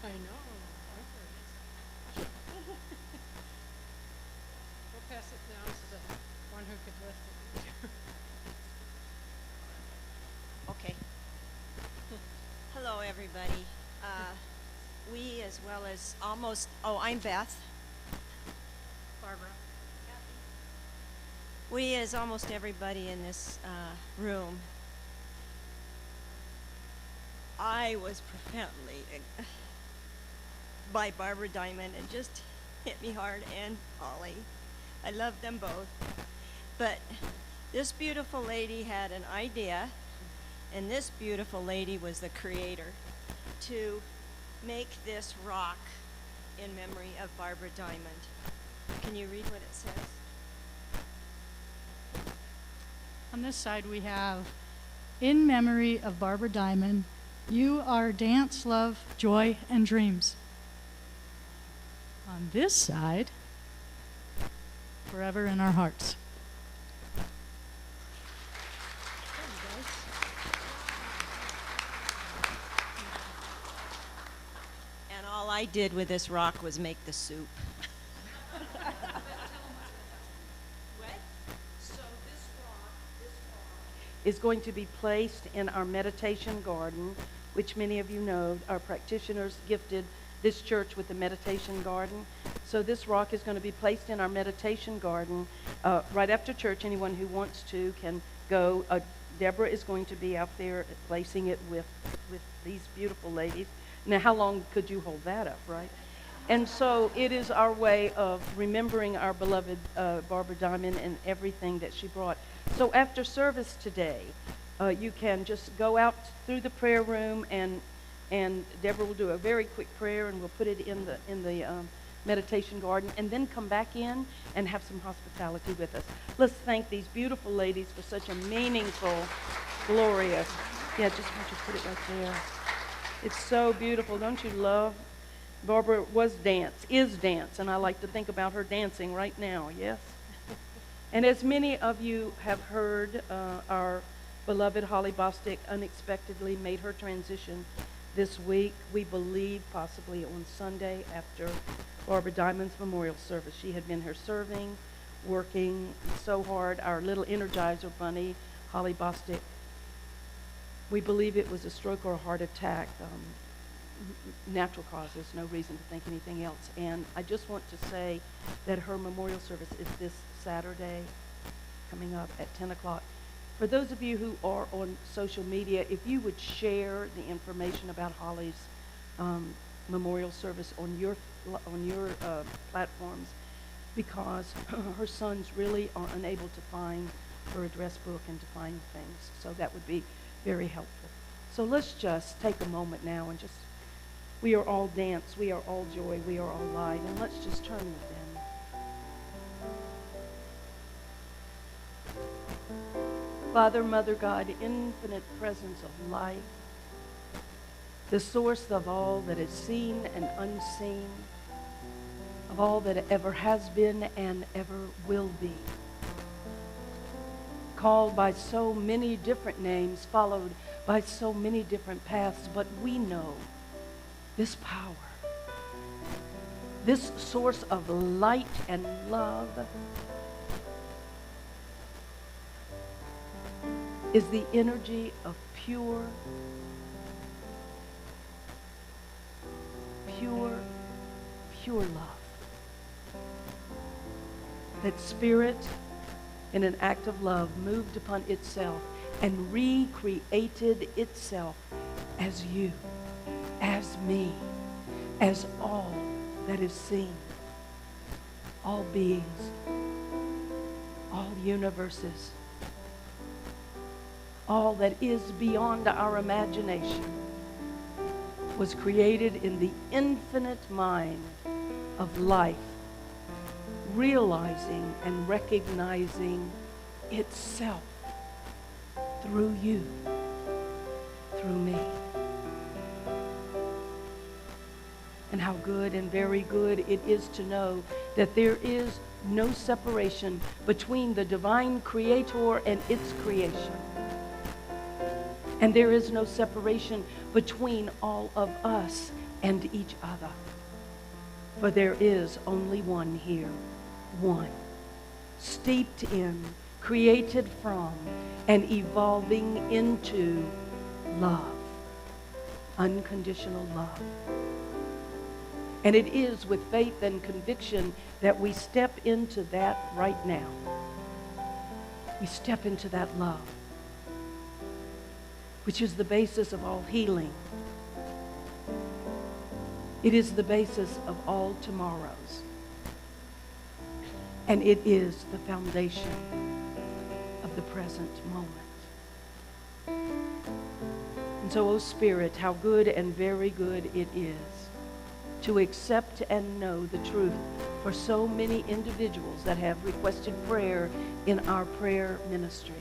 I know. We'll pass it down to the one who could lift it. Okay. Hello, everybody. We, as well as almost, I'm Beth. Barbara. We, as almost everybody in this room, I was profoundly by Barbara Diamond. It just hit me hard, and Ollie. I love them both. But this beautiful lady had an idea, and this beautiful lady was the creator, to make this rock in memory of Barbara Diamond. Can you read what it says? On this side we have, in memory of Barbara Diamond, you are dance, love, joy, and dreams. On this side, forever in our hearts. And all I did with this rock was make the soup. is going to be placed in our meditation garden, which many of you know. Our practitioners gifted this church with the meditation garden. So this rock is going to be placed in our meditation garden right after church. Anyone who wants to can go. Deborah is going to be out there placing it with these beautiful ladies. Now, how long could you hold that up, right? And so it is our way of remembering our beloved Barbara Diamond and everything that she brought. So after service today, you can just go out through the prayer room, and Deborah will do a very quick prayer, and we'll put it in the meditation garden, and then come back in and have some hospitality with us. Let's thank these beautiful ladies for such a meaningful, glorious. Yeah, just want you to put it right there. It's so beautiful. Don't you love? Barbara is dance, and I like to think about her dancing right now, yes? And as many of you have heard, our beloved Holly Bostick unexpectedly made her transition this week. We believe possibly on Sunday after Barbara Diamond's memorial service. She had been here serving, working so hard. Our little Energizer bunny, Holly Bostick, we believe it was a stroke or a heart attack. Natural causes, no reason to think anything else. And I just want to say that her memorial service is this Saturday, coming up at 10 o'clock. For those of you who are on social media, if you would share the information about Holly's memorial service on your platforms, because her sons really are unable to find her address book and to find things. So that would be very helpful. So let's just take a moment now and just, we are all dance, we are all joy, we are all light, and let's just turn within. Father, Mother, God, infinite presence of life, the source of all that is seen and unseen, of all that ever has been and ever will be. Called by so many different names, followed by so many different paths, but we know this power, this source of light and love is the energy of pure love. That Spirit, in an act of love, moved upon itself and recreated itself as you, as me, as all that is seen, all beings, all universes, all that is beyond our imagination was created in the infinite mind of life, realizing and recognizing itself through you, through me. And how good and very good it is to know that there is no separation between the divine creator and its creation. And there is no separation between all of us and each other. For there is only one here, one, steeped in, created from, and evolving into love, unconditional love. And it is with faith and conviction that we step into that right now. We step into that love, which is the basis of all healing. It is the basis of all tomorrows. And it is the foundation of the present moment. And so, O Spirit, how good and very good it is to accept and know the truth for so many individuals that have requested prayer in our prayer ministry.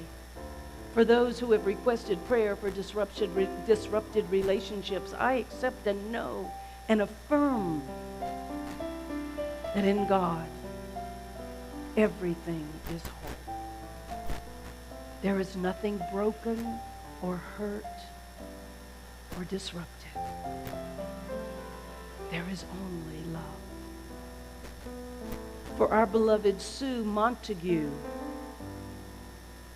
For those who have requested prayer for disrupted relationships, I accept and know and affirm that in God, everything is whole. There is nothing broken or hurt or disrupted. There is only love. For our beloved Sue Montague,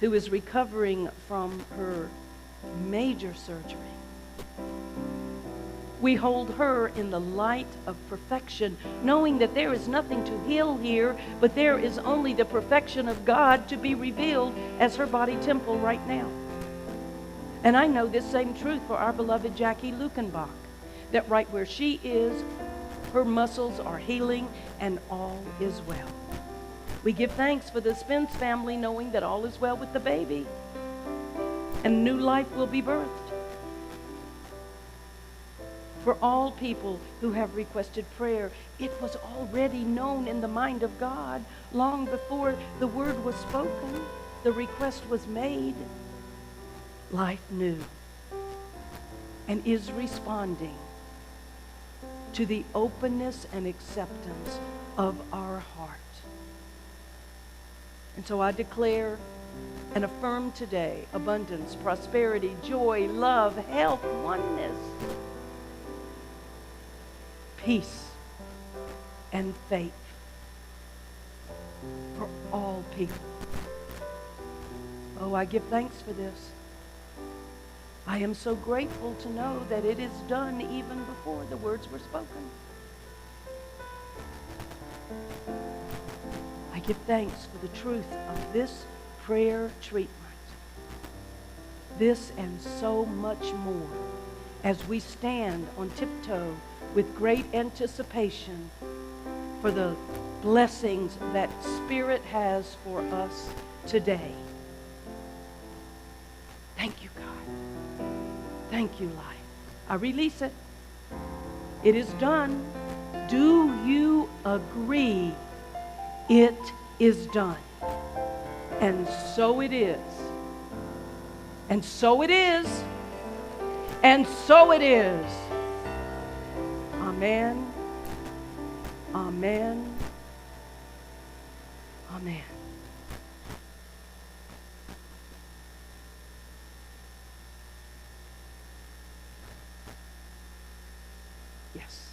who is recovering from her major surgery. We hold her in the light of perfection, knowing that there is nothing to heal here, but there is only the perfection of God to be revealed as her body temple right now. And I know this same truth for our beloved Jackie Lukenbach, that right where she is, her muscles are healing and all is well. We give thanks for the Spence family, knowing that all is well with the baby and new life will be birthed. For all people who have requested prayer, it was already known in the mind of God long before the word was spoken, the request was made. Life knew and is responding to the openness and acceptance of our heart. And so I declare and affirm today abundance, prosperity, joy, love, health, oneness, peace, and faith for all people. Oh, I give thanks for this. I am so grateful to know that it is done even before the words were spoken. I give thanks for the truth of this prayer treatment. This and so much more as we stand on tiptoe with great anticipation for the blessings that Spirit has for us today. Thank you, God. Thank you, life. I release it. It is done. Do you agree? It is done. And so it is. And so it is. And so it is. Amen. Amen. Amen. Yes.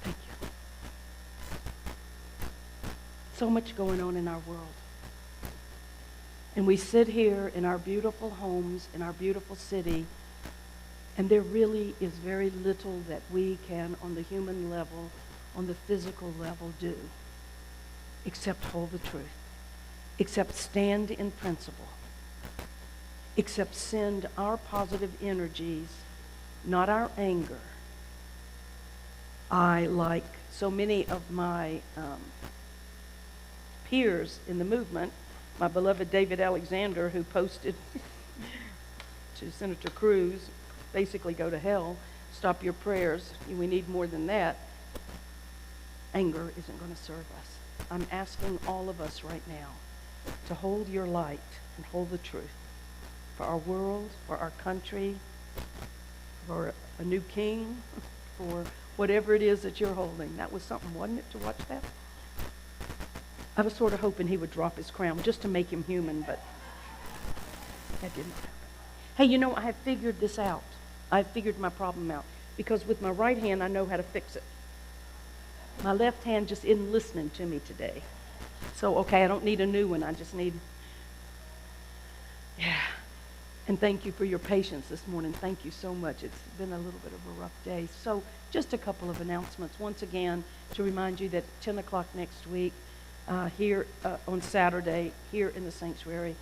Thank you. So much going on in our world. And we sit here in our beautiful homes, in our beautiful city, and there really is very little that we can, on the human level, on the physical level, do, except hold the truth, except stand in principle, except send our positive energies, not our anger. I, like so many of my peers in the movement, my beloved David Alexander, who posted to Senator Cruz, basically go to hell, stop your prayers, we need more than that. Anger isn't going to serve us. I'm asking all of us right now to hold your light and hold the truth for our world, for our country, for a new king, for whatever it is that you're holding. That was something, wasn't it, to watch that? I was sort of hoping he would drop his crown just to make him human, but that didn't happen. Hey, you know, I have figured this out. I've figured my problem out, because with my right hand, I know how to fix it. My left hand just isn't listening to me today. So, okay, I don't need a new one. I just need, yeah. And thank you for your patience this morning. Thank you so much. It's been a little bit of a rough day. So just a couple of announcements. Once again, to remind you that 10 o'clock next week, here on Saturday, here in the sanctuary,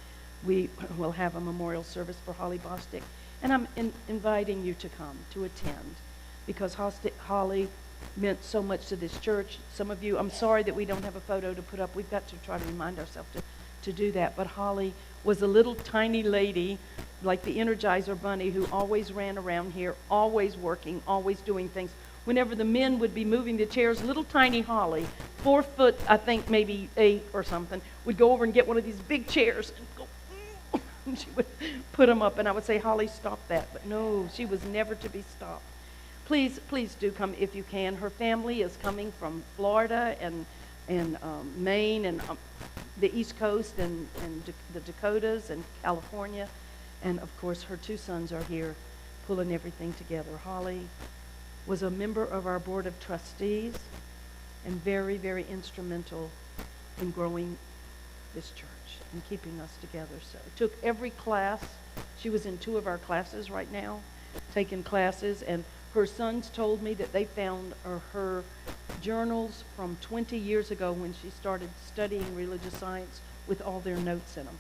we will have a memorial service for Holly Bostic. And I'm inviting you to come, to attend, because Holly meant so much to this church. Some of you, I'm sorry that we don't have a photo to put up. We've got to try to remind ourselves to do that. But Holly was a little tiny lady, like the Energizer Bunny, who always ran around here, always working, always doing things. Whenever the men would be moving the chairs, little tiny Holly, 4 foot, I think maybe 8 or something, would go over and get one of these big chairs and go, and she would put them up, and I would say, Holly, stop that. But no, she was never to be stopped. Please do come if you can. Her family is coming from Florida and Maine and the East Coast and the Dakotas and California. And, of course, her 2 sons are here pulling everything together. Holly was a member of our board of trustees and very, very instrumental in growing this church. and keeping us together. So took every class. She was in 2 of our classes right now, taking classes, and her sons told me that they found her journals from 20 years ago when she started studying religious science with all their notes in them.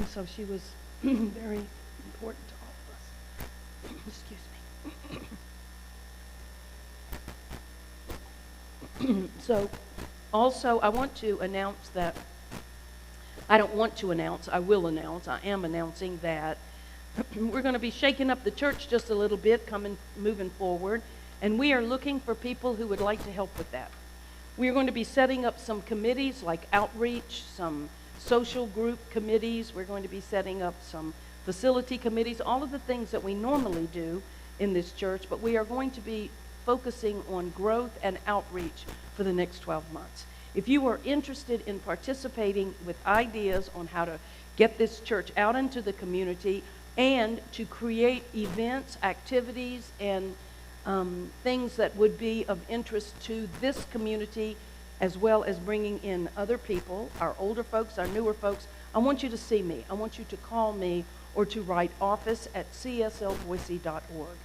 So she was very important to all of us. Excuse me. So also I want to announce that, I don't want to announce, I will announce, I am announcing that we're going to be shaking up the church just a little bit, moving forward, and we are looking for people who would like to help with that. We are going to be setting up some committees like outreach, some social group committees. We're going to be setting up some facility committees, all of the things that we normally do in this church, but we are going to be focusing on growth and outreach for the next 12 months. If you are interested in participating with ideas on how to get this church out into the community and to create events, activities, and things that would be of interest to this community, as well as bringing in other people, our older folks, our newer folks, I want you to see me. I want you to call me or to write office@cslboise.org.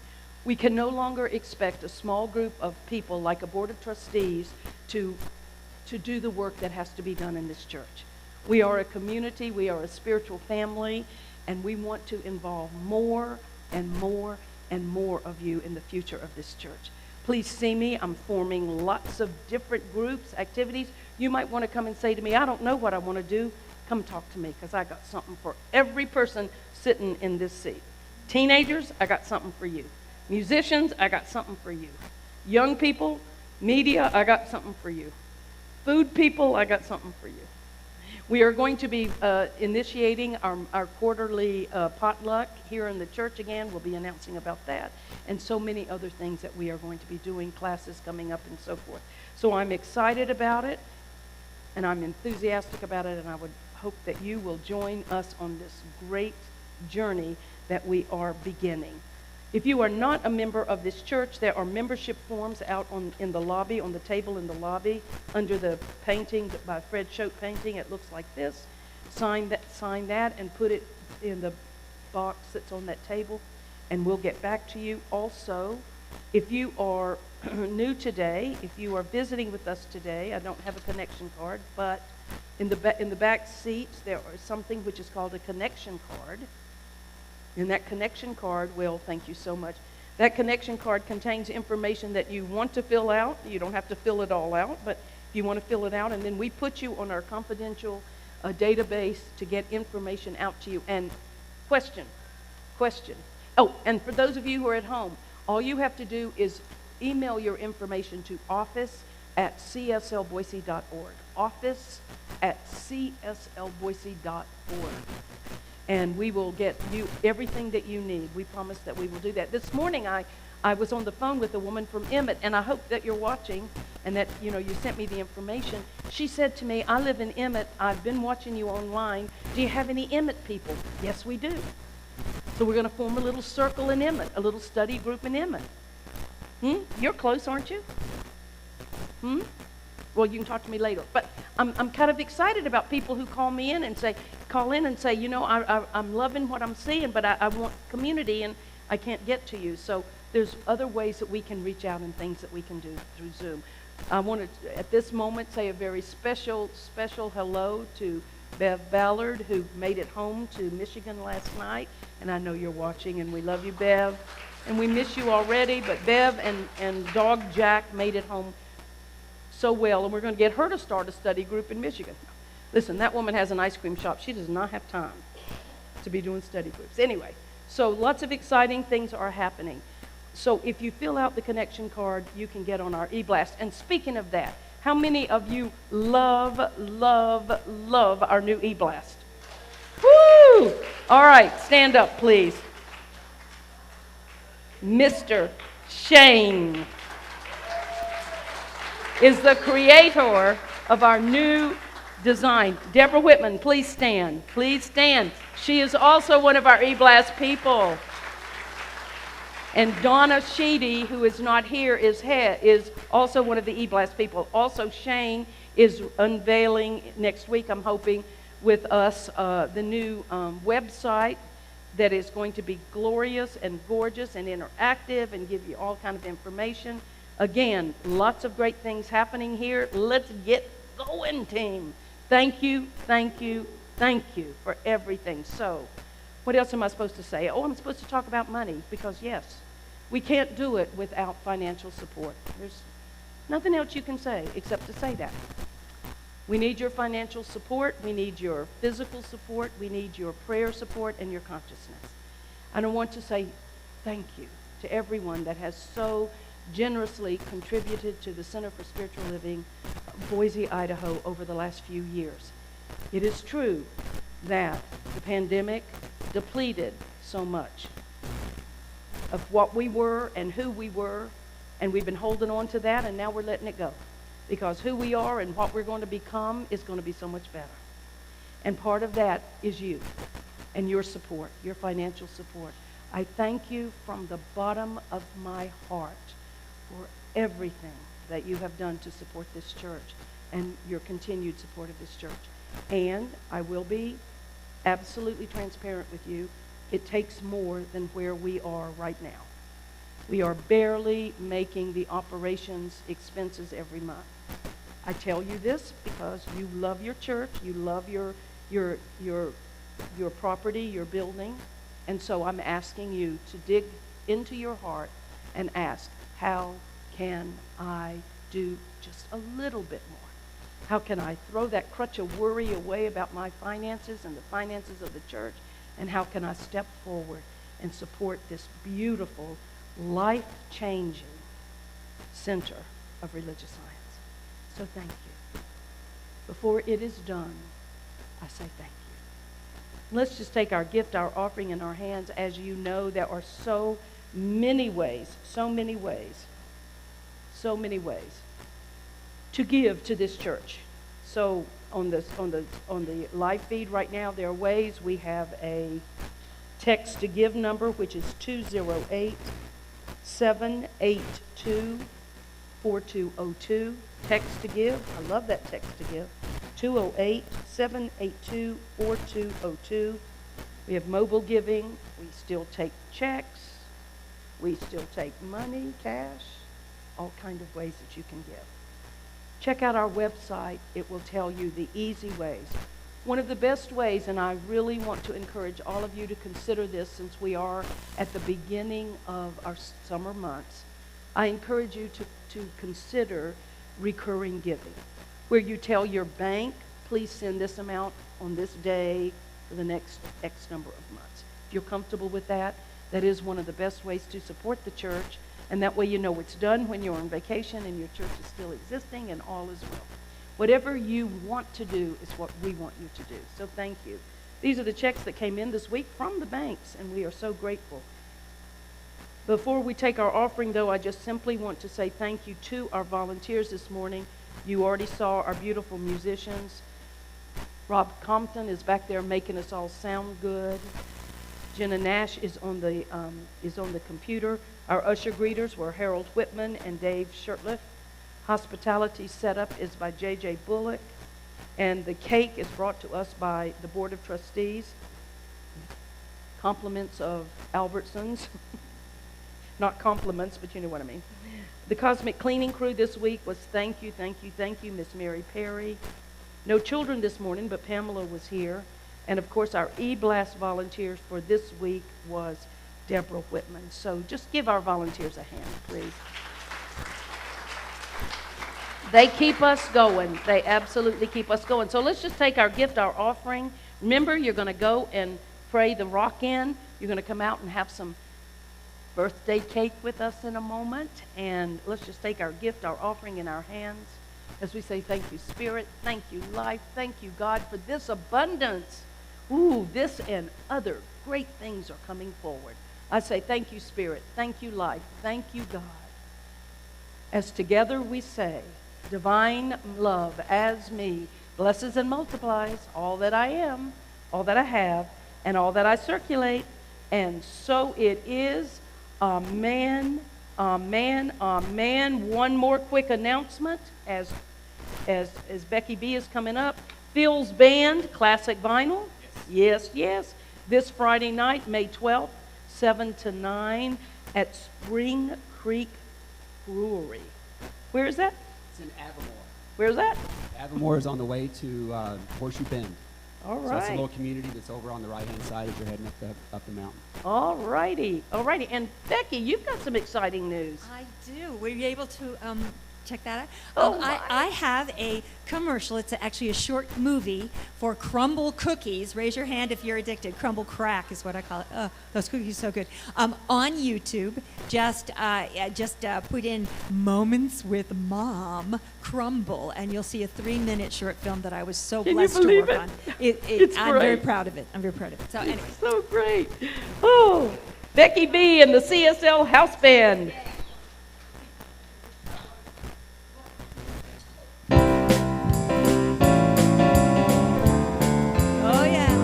We can no longer expect a small group of people like a board of trustees to do the work that has to be done in this church. We are a community, we are a spiritual family, and we want to involve more and more and more of you in the future of this church. Please see me. I'm forming lots of different groups, activities. You might want to come and say to me, I don't know what I want to do. Come talk to me, because I got something for every person sitting in this seat. Teenagers, I got something for you. Musicians, I got something for you. Young people, media, I got something for you. Food people, I got something for you. We are going to be initiating our quarterly potluck here in the church again. We'll be announcing about that, and so many other things that we are going to be doing, classes coming up and so forth. So I'm excited about it, and I'm enthusiastic about it, and I would hope that you will join us on this great journey that we are beginning. If you are not a member of this church, there are membership forms out in the lobby, on the table in the lobby, under the painting by Fred Choate painting. It looks like this. Sign that and put it in the box that's on that table, and we'll get back to you. Also, if you are new today, if you are visiting with us today, I don't have a connection card, but in the back seats there is something which is called a connection card. And that connection card, well, thank you so much. That connection card contains information that you want to fill out. You don't have to fill it all out, but if you want to fill it out, and then we put you on our confidential database to get information out to you. And question. Oh, and for those of you who are at home, all you have to do is email your information to office@cslboise.org. Office@cslboise.org. And we will get you everything that you need. We promise that we will do that. This morning, I was on the phone with a woman from Emmett, and I hope that you're watching and that, you sent me the information. She said to me, I live in Emmett. I've been watching you online. Do you have any Emmett people? Yes, we do. So we're going to form a little circle in Emmett, a little study group in Emmett. You're close, aren't you? Well, you can talk to me later. But I'm kind of excited about people who call in and say, I'm loving what I'm seeing, but I want community and I can't get to you. So there's other ways that we can reach out and things that we can do through Zoom. I want to, at this moment, say a very special hello to Bev Ballard, who made it home to Michigan last night. And I know you're watching, and we love you, Bev. And we miss you already, but Bev and dog Jack made it home so well, and we're going to get her to start a study group in Michigan. Listen, that woman has an ice cream shop. She does not have time to be doing study groups. Anyway, so lots of exciting things are happening. So if you fill out the connection card, you can get on our e-blast. And speaking of that, how many of you love our new e-blast? Woo! All right, stand up, please. Mr. Shane is the creator of our new design. Deborah Whitman, please stand. Please stand. She is also one of our e-blast people. And Donna Sheedy, who is not here, is also one of the e-blast people. Also, Shane is unveiling next week, I'm hoping, with us the new website that is going to be glorious and gorgeous and interactive and give you all kind of information. Again, lots of great things happening here. Let's get going, team. Thank you, thank you, thank you for everything. So, what else am I supposed to say? Oh, I'm supposed to talk about money because, yes, we can't do it without financial support. There's nothing else you can say except to say that. We need your financial support. We need your physical support. We need your prayer support and your consciousness. And I want to say thank you to everyone that has so generously contributed to the Center for Spiritual Living, Boise, Idaho, over the last few years. It is true that the pandemic depleted so much of what we were and who we were, and we've been holding on to that, and now we're letting it go. Because who we are and what we're going to become is going to be so much better. And part of that is you and your support, your financial support. I thank you from the bottom of my heart for everything that you have done to support this church and your continued support of this church. And I will be absolutely transparent with you. It takes more than where we are right now. We are barely making the operations expenses every month. I tell you this because you love your church, you love your property, your building, and so I'm asking you to dig into your heart and ask, how can I do just a little bit more? How can I throw that crutch of worry away about my finances and the finances of the church? And how can I step forward and support this beautiful, life-changing center of religious science? So thank you. Before it is done, I say thank you. Let's just take our gift, our offering in our hands. As you know, there are so many ways to give to this church. So on the live feed right now, there are ways. We have a text to give number, which is 208-782-4202. Text to give. I love that text to give. 208-782-4202. We have mobile giving. We still take checks. We still take money, cash, all kind of ways that you can give. Check out our website. It will tell you the easy ways. One of the best ways, and I really want to encourage all of you to consider this since we are at the beginning of our summer months, I encourage you to consider recurring giving, where you tell your bank, please send this amount on this day for the next X number of months. If you're comfortable with that, that is one of the best ways to support the church, and that way you know it's done when you're on vacation and your church is still existing and all is well. Whatever you want to do is what we want you to do. So thank you. These are the checks that came in this week from the banks, and we are so grateful. Before we take our offering, though, I just simply want to say thank you to our volunteers this morning. You already saw our beautiful musicians. Rob Compton is back there making us all sound good. Jenna Nash is on the computer. Our usher greeters were Harold Whitman and Dave Shirtliff. Hospitality setup is by J.J. Bullock. And the cake is brought to us by the Board of Trustees. Compliments of Albertsons. Not compliments, but you know what I mean. The Cosmic Cleaning crew this week was thank you, Miss Mary Perry. No children this morning, but Pamela was here. And of course, our E-Blast volunteers for this week was Deborah Whitman. So just give our volunteers a hand, please. They keep us going. They absolutely keep us going. So let's just take our gift, our offering. Remember, you're going to go and pray the rock in. You're going to come out and have some birthday cake with us in a moment. And let's just take our gift, our offering in our hands as we say thank you, Spirit. Thank you, life. Thank you, God, for this abundance. Ooh, this and other great things are coming forward. I say thank you, Spirit. Thank you, life. Thank you, God. As together we say, divine love as me blesses and multiplies all that I am, all that I have, and all that I circulate. And so it is. Amen, amen, amen. One more quick announcement as Becky B is coming up. Phil's Band, classic vinyl? Yes, yes. This Friday night, May 12th, 7 to 9 at Spring Creek Brewery. Where is that? It's in Avamore. Where's that? Avamore is on the way to Horseshoe Bend. All So it's a right. little community that's over on the right-hand side as you're heading up the mountain. All righty. All righty. And Becky, you've got some exciting news. I do. Were you able to check that out? Oh, I have a commercial. It's actually a short movie for Crumble cookies. Raise your hand if you're addicted. Crumble crack is what I call it. Oh, those cookies are so good. On YouTube, just put in "Moments with Mom" Crumble, and you'll see a 3-minute short film that I was so Can you blessed to believe work it? on. It's I'm very great. proud of it. I'm very proud of it. So anyway. It's so great. Oh, Becky B and the CSL House Band. Oh yeah.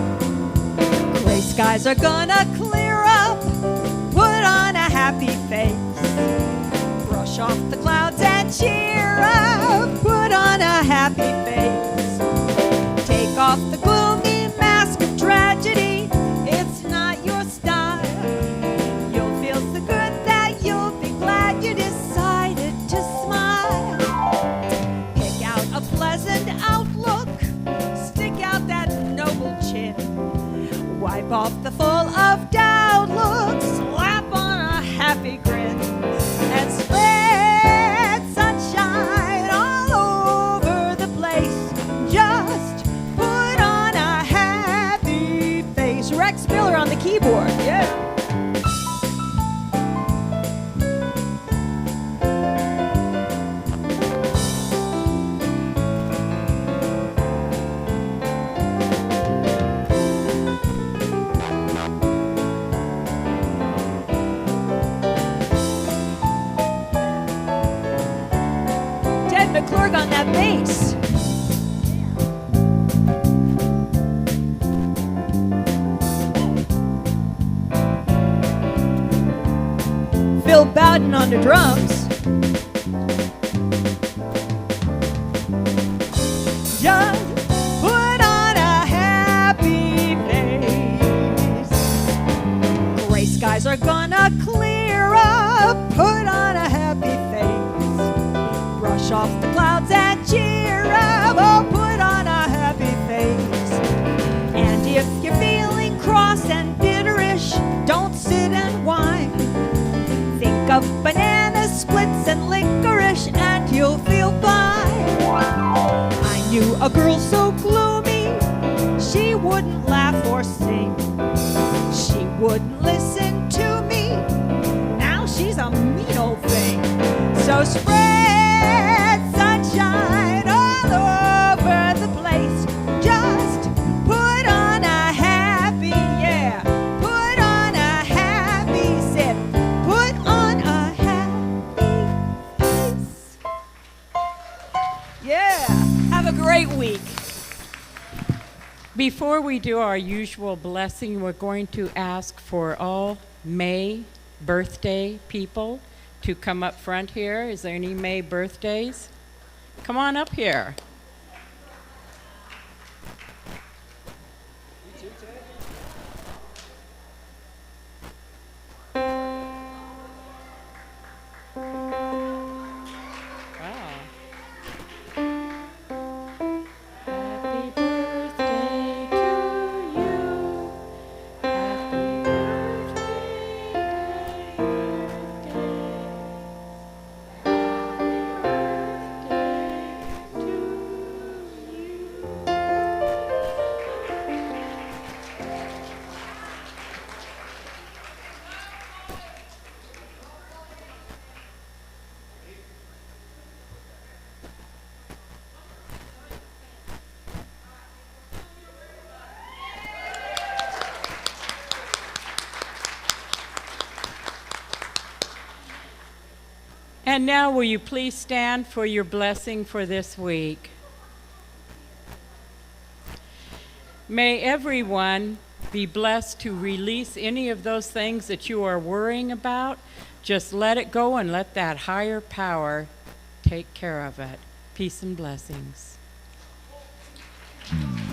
Gray skies are gonna clear up. Put on a happy face. Brush off the clouds and cheer up. Put on a happy face. Take off the gloomy mask of tragedy. It's not your style. You'll feel so good that you'll be glad you decided to smile. Pick out a pleasant outlook. Stick out that noble chin. Wipe off the full of doubt look. Slap on a happy grin. And spread sunshine all over the place. Just put on a happy face. Rex Miller on the keyboard. Yeah. McClurg on that bass. Phil Bowden on the drums. Just put on a happy face. Gray skies are gonna clear up. Put on a happy face. Brush off the clouds and cheer up. Oh, put on a happy face. And if you're feeling cross and bitterish, don't sit and whine. Think of banana splits and licorice and you'll feel fine. I knew a girl so gloomy, she wouldn't laugh or sing. She wouldn't listen to me. Now she's a mean old thing. So spread sunshine all over the place. Just put on a happy, yeah. Put on a happy, said, put on a happy face. Yeah. Have a great week. Before we do our usual blessing, we're going to ask for all May birthday people to come up front here. Is there any May birthdays? Come on up here. Wow. Happy birthday to you. Happy And now will you please stand for your blessing for this week? May everyone be blessed to release any of those things that you are worrying about. Just let it go and let that higher power take care of it. Peace and blessings. Thank you.